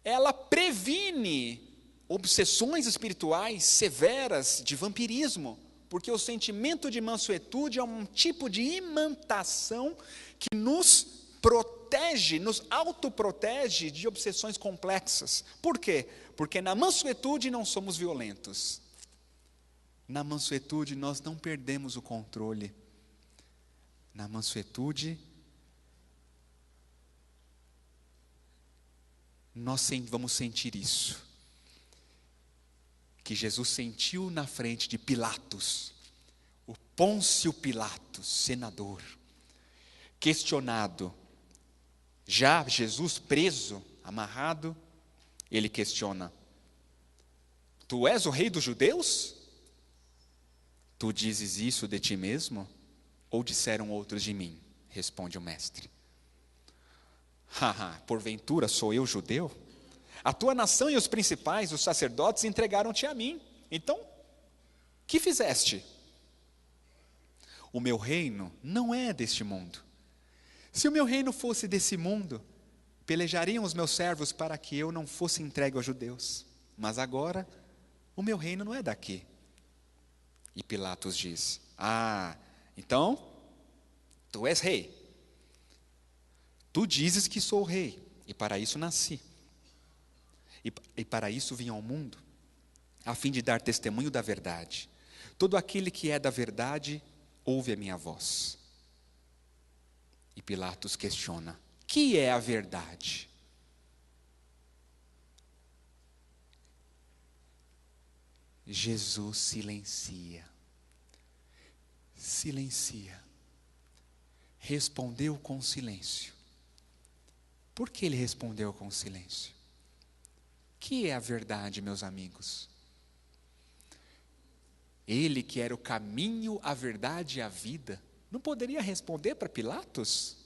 C: Ela previne obsessões espirituais severas de vampirismo, porque o sentimento de mansuetude é um tipo de imantação que nos protege, nos autoprotege de obsessões complexas. Por quê? Porque na mansuetude não somos violentos. Na mansuetude nós não perdemos o controle. Na mansuetude nós vamos sentir isso, que Jesus sentiu na frente de Pilatos, o Pôncio Pilatos, senador, questionado, já Jesus preso, amarrado, ele questiona: tu és o rei dos judeus? Tu dizes isso de ti mesmo? Ou disseram outros de mim? Responde o mestre. Porventura sou eu judeu? A tua nação e os principais, os sacerdotes, entregaram-te a mim. Então, que fizeste? O meu reino não é deste mundo. Se o meu reino fosse desse mundo, pelejariam os meus servos para que eu não fosse entregue aos judeus. Mas agora, o meu reino não é daqui. E Pilatos diz: então, tu és rei. Tu dizes que sou rei, e para isso nasci. E para isso vim ao mundo, a fim de dar testemunho da verdade. Todo aquele que é da verdade ouve a minha voz. E Pilatos questiona: que é a verdade? Jesus silencia. Silencia. Respondeu com silêncio. Por que ele respondeu com silêncio? Que é a verdade, meus amigos? Ele que era o caminho, a verdade e a vida, não poderia responder para Pilatos?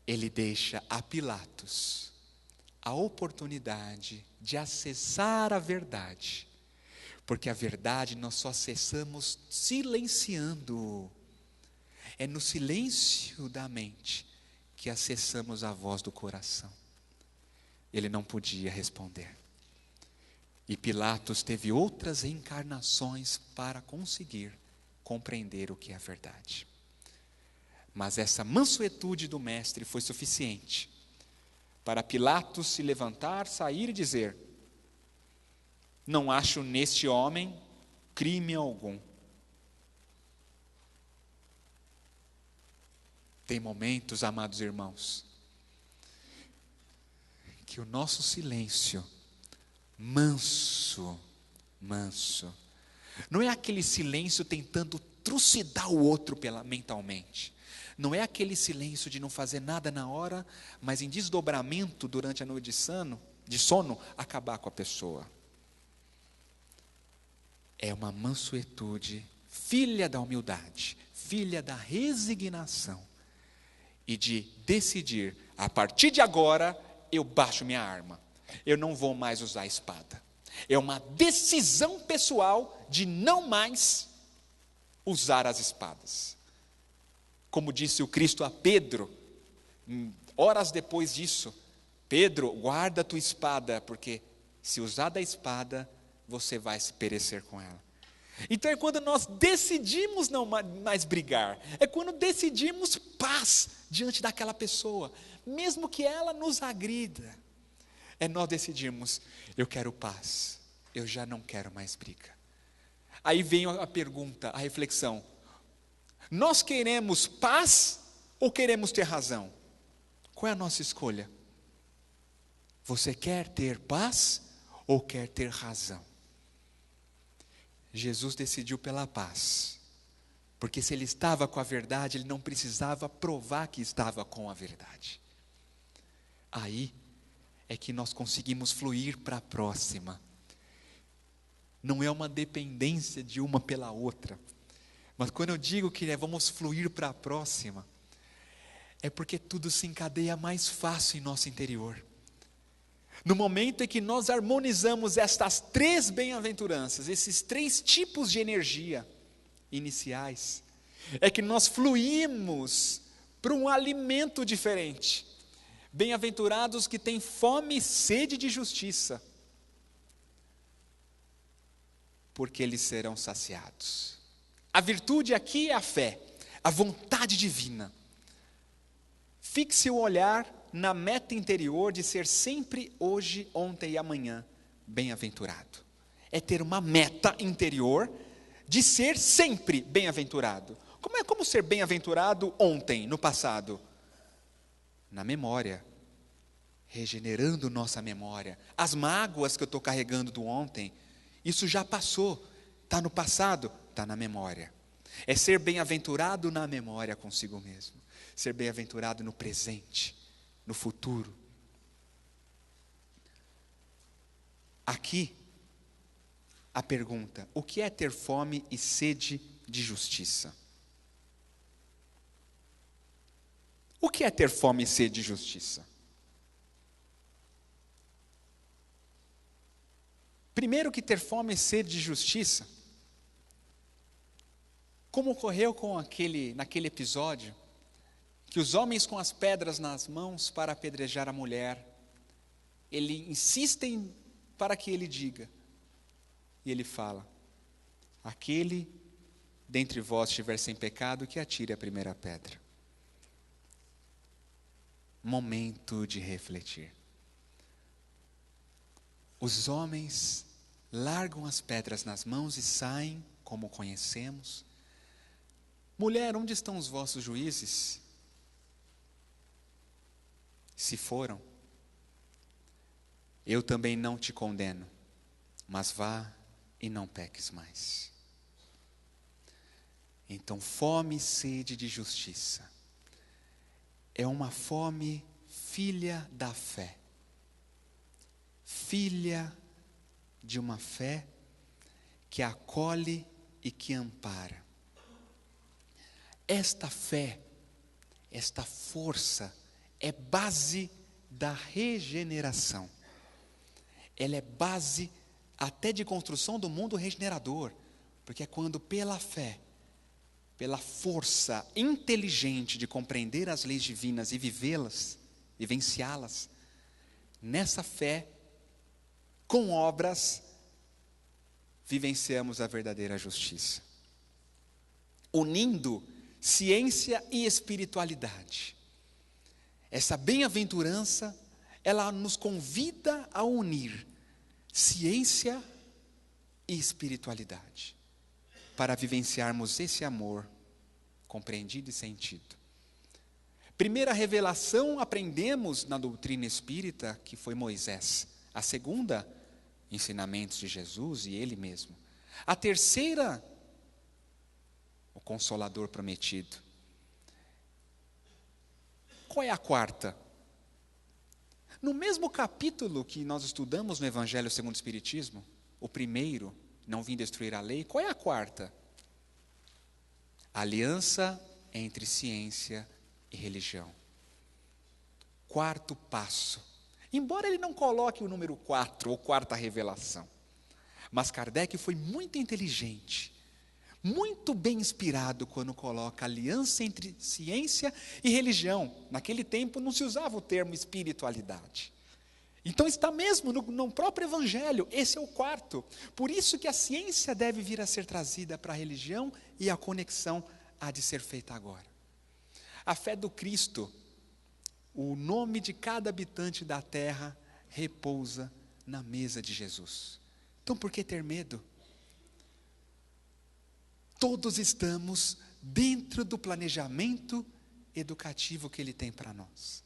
C: Ele deixa a Pilatos a oportunidade de acessar a verdade, porque a verdade nós só acessamos silenciando. É no silêncio da mente que acessamos a voz do coração. Ele não podia responder. E Pilatos teve outras encarnações para conseguir compreender o que é a verdade. Mas essa mansuetude do mestre foi suficiente para Pilatos se levantar, sair e dizer: não acho neste homem crime algum. Tem momentos, amados irmãos, que o nosso silêncio manso, não é aquele silêncio tentando trucidar o outro mentalmente. Não é aquele silêncio de não fazer nada na hora, mas em desdobramento durante a noite de sono, acabar com a pessoa. É uma mansuetude, filha da humildade, filha da resignação, e de decidir: a partir de agora, eu baixo minha arma, eu não vou mais usar a espada. É uma decisão pessoal de não mais usar as espadas. Como disse o Cristo a Pedro, horas depois disso: Pedro, guarda a tua espada, porque se usar da espada, você vai se perecer com ela. Então é quando nós decidimos não mais brigar, é quando decidimos paz diante daquela pessoa, mesmo que ela nos agrida. É nós decidimos: eu quero paz, eu já não quero mais briga. Aí vem a pergunta, a reflexão: nós queremos paz ou queremos ter razão? Qual é a nossa escolha? Você quer ter paz ou quer ter razão? Jesus decidiu pela paz, porque se ele estava com a verdade, ele não precisava provar que estava com a verdade. Aí é que nós conseguimos fluir para a próxima. Não é uma dependência de uma pela outra, mas quando eu digo que vamos fluir para a próxima, é porque tudo se encadeia mais fácil em nosso interior. No momento em que nós harmonizamos estas 3 bem-aventuranças, esses 3 tipos de energia iniciais, é que nós fluímos para um alimento diferente. Bem-aventurados que têm fome e sede de justiça, porque eles serão saciados. A virtude aqui é a fé, a vontade divina. Fixe o olhar na meta interior de ser sempre hoje, ontem e amanhã bem-aventurado. É ter uma meta interior de ser sempre bem-aventurado. Como ser bem-aventurado ontem, no passado? Na memória, regenerando nossa memória. As mágoas que eu estou carregando do ontem, isso já passou, está no passado, está na memória. É ser bem-aventurado na memória consigo mesmo. Ser bem-aventurado no presente, no futuro. Aqui, a pergunta: o que é ter fome e sede de justiça? O que é ter fome e sede de justiça? Primeiro que ter fome e sede de justiça, como ocorreu naquele episódio, que os homens com as pedras nas mãos para apedrejar a mulher, insistem para que ele diga, e ele fala: aquele dentre vós estiver sem pecado, que atire a primeira pedra. Momento de refletir. Os homens largam as pedras nas mãos e saem, como conhecemos. Mulher, onde estão os vossos juízes? Se foram, eu também não te condeno, mas vá e não peques mais. Então, fome e sede de justiça é uma fome filha da fé, filha de uma fé que acolhe e que ampara. Esta fé, esta força é base da regeneração. Ela é base até de construção do mundo regenerador, porque é quando pela fé, pela força inteligente de compreender as leis divinas e vivê-las, vivenciá-las, nessa fé, com obras, vivenciamos a verdadeira justiça, unindo ciência e espiritualidade. Essa bem-aventurança, ela nos convida a unir ciência e espiritualidade, para vivenciarmos esse amor compreendido e sentido. Primeira revelação aprendemos na doutrina espírita, que foi Moisés. A segunda, ensinamentos de Jesus e Ele mesmo. A terceira, o Consolador prometido. Qual é a quarta? No mesmo capítulo que nós estudamos no Evangelho segundo o Espiritismo, o primeiro, não vim destruir a lei, qual é a quarta? Aliança entre ciência e religião. Quarto passo. Embora ele não coloque o número 4, ou quarta revelação, mas Kardec foi muito inteligente, muito bem inspirado quando coloca aliança entre ciência e religião. Naquele tempo não se usava o termo espiritualidade. Então está mesmo no próprio Evangelho, esse é o quarto. Por isso que a ciência deve vir a ser trazida para a religião e a conexão há de ser feita agora. A fé do Cristo, o nome de cada habitante da terra repousa na mesa de Jesus. Então por que ter medo? Todos estamos dentro do planejamento educativo que Ele tem para nós.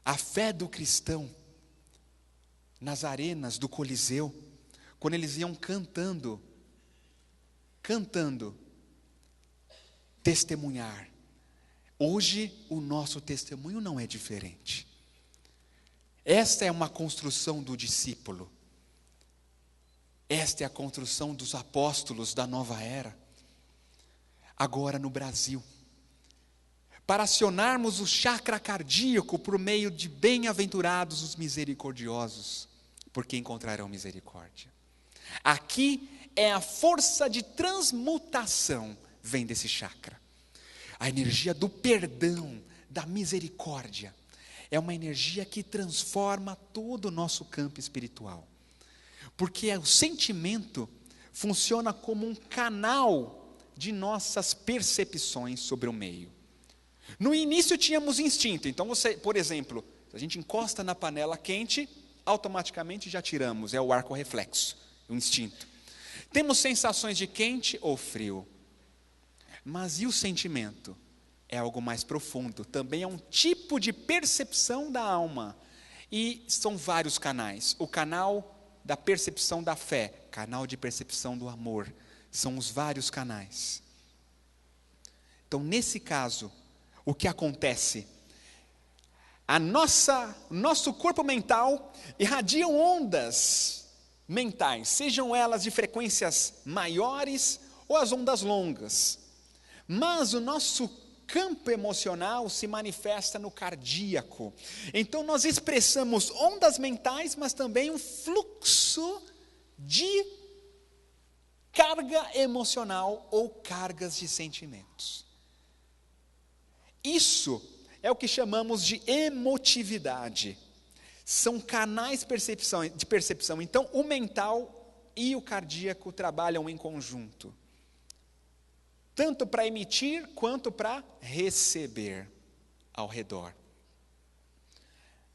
C: A fé do cristão, nas arenas do Coliseu, quando eles iam cantando, testemunhar. Hoje o nosso testemunho não é diferente. Esta é uma construção do discípulo. Esta é a construção dos apóstolos da nova era. Agora no Brasil, para acionarmos o chakra cardíaco por meio de bem-aventurados os misericordiosos, porque encontrarão misericórdia. Aqui é a força de transmutação, vem desse chakra. A energia do perdão, da misericórdia, é uma energia que transforma todo o nosso campo espiritual. Porque o sentimento funciona como um canal de nossas percepções sobre o meio. No início tínhamos instinto, então você, por exemplo, se a gente encosta na panela quente, automaticamente já tiramos, é o arco reflexo, o instinto. Temos sensações de quente ou frio. Mas e o sentimento? É algo mais profundo, também é um tipo de percepção da alma. E são vários canais. O canal da percepção da fé, canal de percepção do amor, são os vários canais. Então, nesse caso, o que acontece? Nosso corpo mental irradia ondas mentais, sejam elas de frequências maiores ou as ondas longas. Mas o nosso campo emocional se manifesta no cardíaco. Então nós expressamos ondas mentais, mas também um fluxo de carga emocional ou cargas de sentimentos. Isso é o que chamamos de emotividade. São canais de percepção. Então o mental e o cardíaco trabalham em conjunto, tanto para emitir quanto para receber ao redor.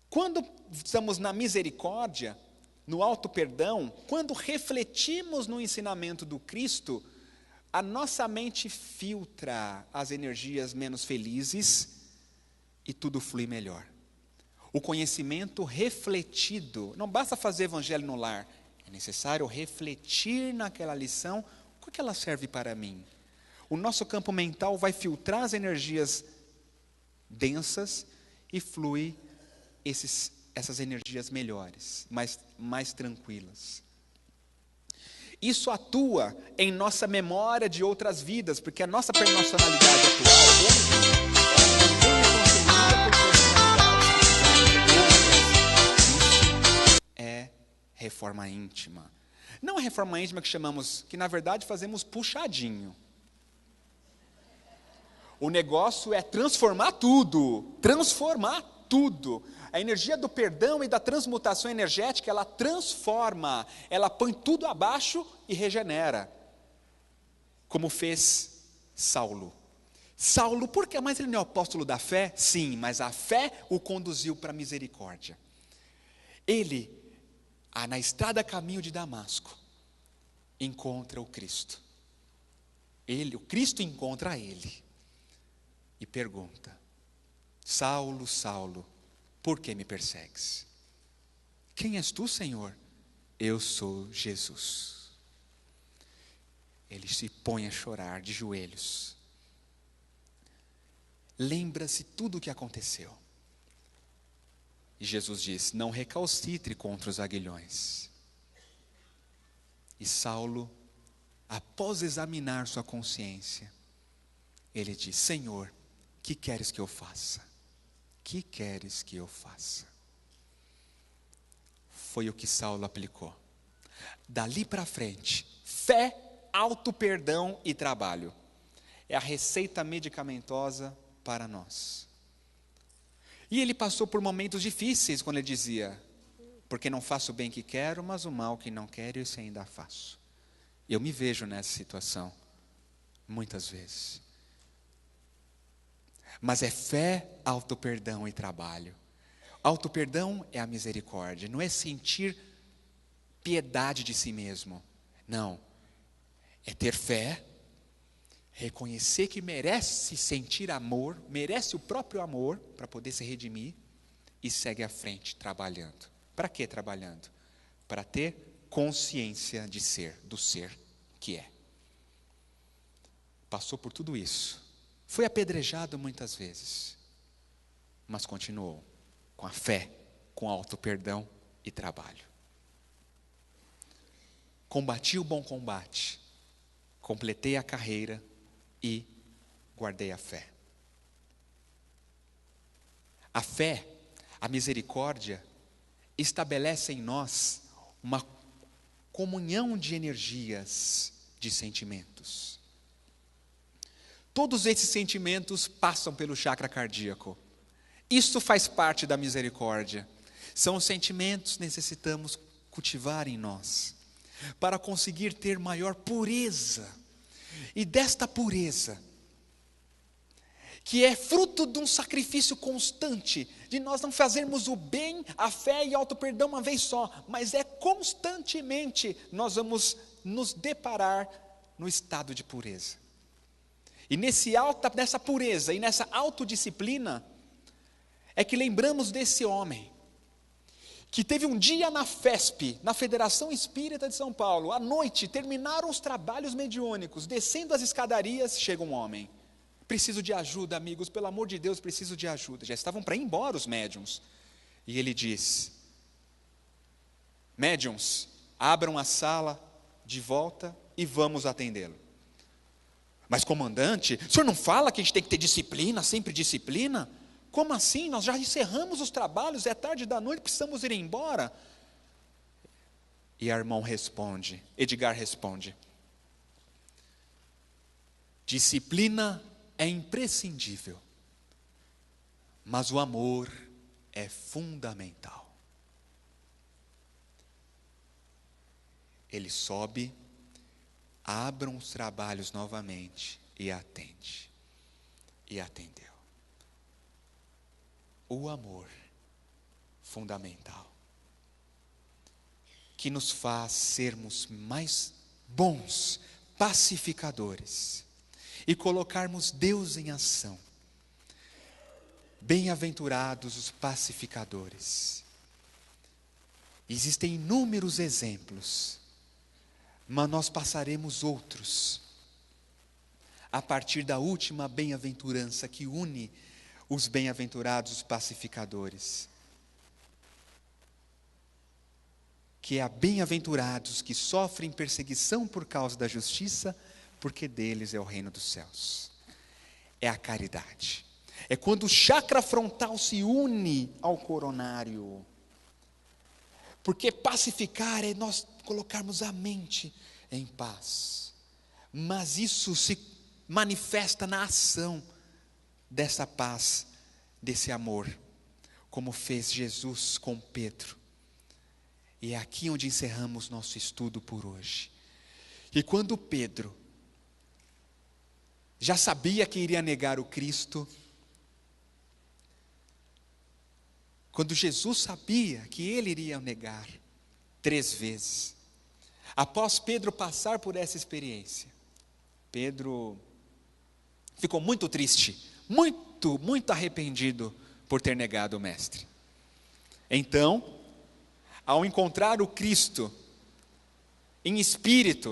C: Quando estamos na misericórdia, no auto perdão, quando refletimos no ensinamento do Cristo, a nossa mente filtra as energias menos felizes e tudo flui melhor. O conhecimento refletido, não basta fazer evangelho no lar, é necessário refletir naquela lição, o que ela serve para mim? O nosso campo mental vai filtrar as energias densas e flui essas energias melhores, mais tranquilas. Isso atua em nossa memória de outras vidas, porque a nossa personalidade atual é reforma íntima. Não a reforma íntima que chamamos, que na verdade fazemos puxadinho. O negócio é transformar tudo. A energia do perdão e da transmutação energética, ela transforma, ela põe tudo abaixo e regenera. Como fez Saulo. Saulo, por quê? Mas ele não é o apóstolo da fé? Sim, mas a fé o conduziu para a misericórdia. Ele, na estrada a caminho de Damasco, encontra o Cristo. O Cristo encontra ele. E pergunta: Saulo, Saulo, por que me persegues? Quem és tu, Senhor? Eu sou Jesus. Ele se põe a chorar de joelhos. Lembra-se tudo o que aconteceu. E Jesus diz: não recalcitre contra os aguilhões. E Saulo, após examinar sua consciência, ele diz: Senhor, que queres que eu faça? Que queres que eu faça? Foi o que Saulo aplicou. Dali para frente, fé, auto-perdão e trabalho. É a receita medicamentosa para nós. E ele passou por momentos difíceis quando ele dizia: porque não faço o bem que quero, mas o mal que não quero, isso ainda faço. Eu me vejo nessa situação, muitas vezes. Mas é fé, auto-perdão e trabalho. Auto-perdão é a misericórdia, não é sentir piedade de si mesmo. Não, é ter fé, reconhecer que merece sentir amor, merece o próprio amor para poder se redimir e segue à frente trabalhando. Para que trabalhando? Para ter consciência de ser, do ser que é. Passou por tudo isso. Foi apedrejado muitas vezes, mas continuou com a fé, com auto-perdão e trabalho. Combati o bom combate, completei a carreira e guardei a fé. A fé, a misericórdia, estabelece em nós uma comunhão de energias, de sentimentos. Todos esses sentimentos passam pelo chakra cardíaco. Isso faz parte da misericórdia. São os sentimentos que necessitamos cultivar em nós, para conseguir ter maior pureza. E desta pureza, que é fruto de um sacrifício constante, de nós não fazermos o bem, a fé e auto-perdão uma vez só, mas é constantemente nós nos deparar no estado de pureza. E nessa pureza e nessa autodisciplina, é que lembramos desse homem, que teve um dia na FESP, na Federação Espírita de São Paulo, à noite, terminaram os trabalhos mediúnicos, descendo as escadarias, chega um homem: preciso de ajuda, amigos, pelo amor de Deus, preciso de ajuda. Já estavam para ir embora os médiuns. E ele diz: médiuns, abram a sala de volta e vamos atendê-lo. Mas comandante, o senhor não fala que a gente tem que ter disciplina, sempre disciplina? Como assim? Nós já encerramos os trabalhos, é tarde da noite, precisamos ir embora. E Edgar responde: disciplina é imprescindível, mas o amor é fundamental. Ele sobe, abram os trabalhos novamente e atende. E atendeu. O amor fundamental. que nos faz sermos mais bons pacificadores e colocarmos Deus em ação. Bem-aventurados os pacificadores. Existem inúmeros exemplos, mas nós passaremos outros a partir da última bem-aventurança que une os bem-aventurados pacificadores, que é a bem-aventurados que sofrem perseguição por causa da justiça, porque deles é o reino dos céus. É a caridade. É quando o chakra frontal se une ao coronário. Porque pacificar é nós colocarmos a mente em paz. Mas isso se manifesta na ação dessa paz, desse amor, como fez Jesus com Pedro. E é aqui onde encerramos nosso estudo por hoje. E quando Pedro já sabia que iria negar o Cristo, quando Jesus sabia que ele iria negar 3 vezes, após Pedro passar por essa experiência, Pedro ficou muito triste, muito arrependido por ter negado o Mestre. Então, ao encontrar o Cristo em espírito,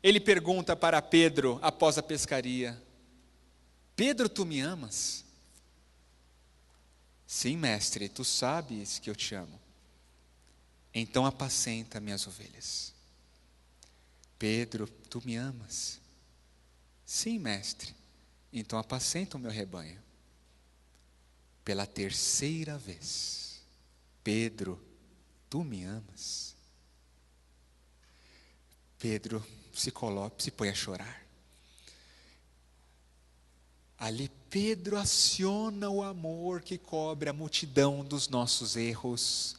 C: ele pergunta para Pedro após a pescaria: Pedro, tu me amas? Sim, mestre, tu sabes que eu te amo. Então apacenta minhas ovelhas. Pedro, tu me amas? Sim, mestre, então apacenta o meu rebanho. Pela 3ª vez: Pedro, tu me amas? Pedro se põe a chorar. Ali Pedro aciona o amor que cobre a multidão dos nossos erros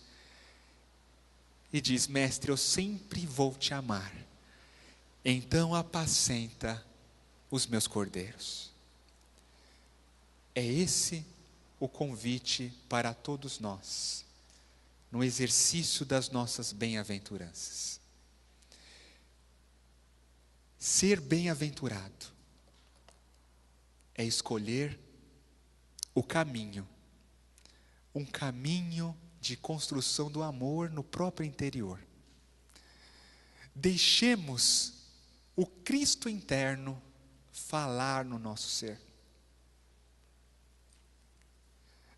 C: e diz: mestre, eu sempre vou te amar, então apacenta os meus cordeiros. É esse o convite para todos nós, no exercício das nossas bem-aventuranças. Ser bem-aventurado é escolher o caminho, um caminho de construção do amor no próprio interior. Deixemos o Cristo interno falar no nosso ser.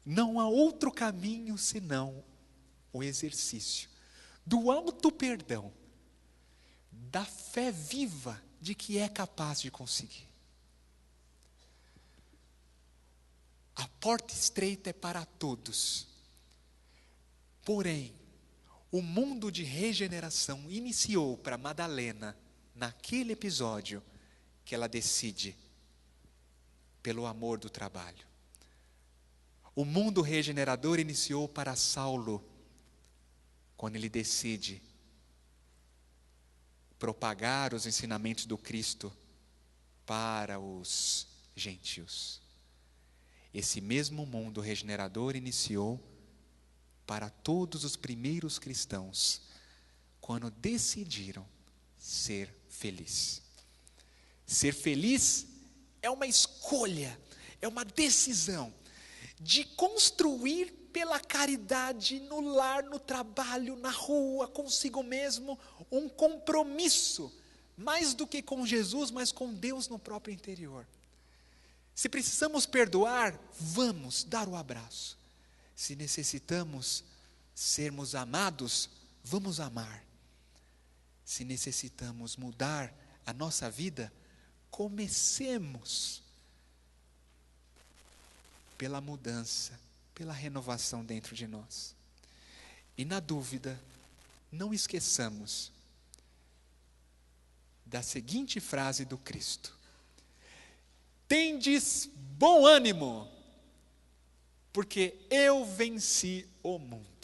C: Não há outro caminho senão o exercício do auto-perdão, da fé viva de que é capaz de conseguir. A porta estreita é para todos. Porém, o mundo de regeneração iniciou para Madalena naquele episódio que ela decide pelo amor do trabalho. O mundo regenerador iniciou para Saulo quando ele decide propagar os ensinamentos do Cristo para os gentios. Esse mesmo mundo regenerador iniciou para todos os primeiros cristãos, quando decidiram ser feliz. Ser feliz é uma escolha, é uma decisão de construir pela caridade no lar, no trabalho, na rua, consigo mesmo, um compromisso, mais do que com Jesus, mas com Deus no próprio interior. Se precisamos perdoar, vamos dar o abraço. Se necessitamos sermos amados, vamos amar. Se necessitamos mudar a nossa vida, comecemos pela mudança, pela renovação dentro de nós. E na dúvida, não esqueçamos da seguinte frase do Cristo: tendes bom ânimo, porque eu venci o mundo.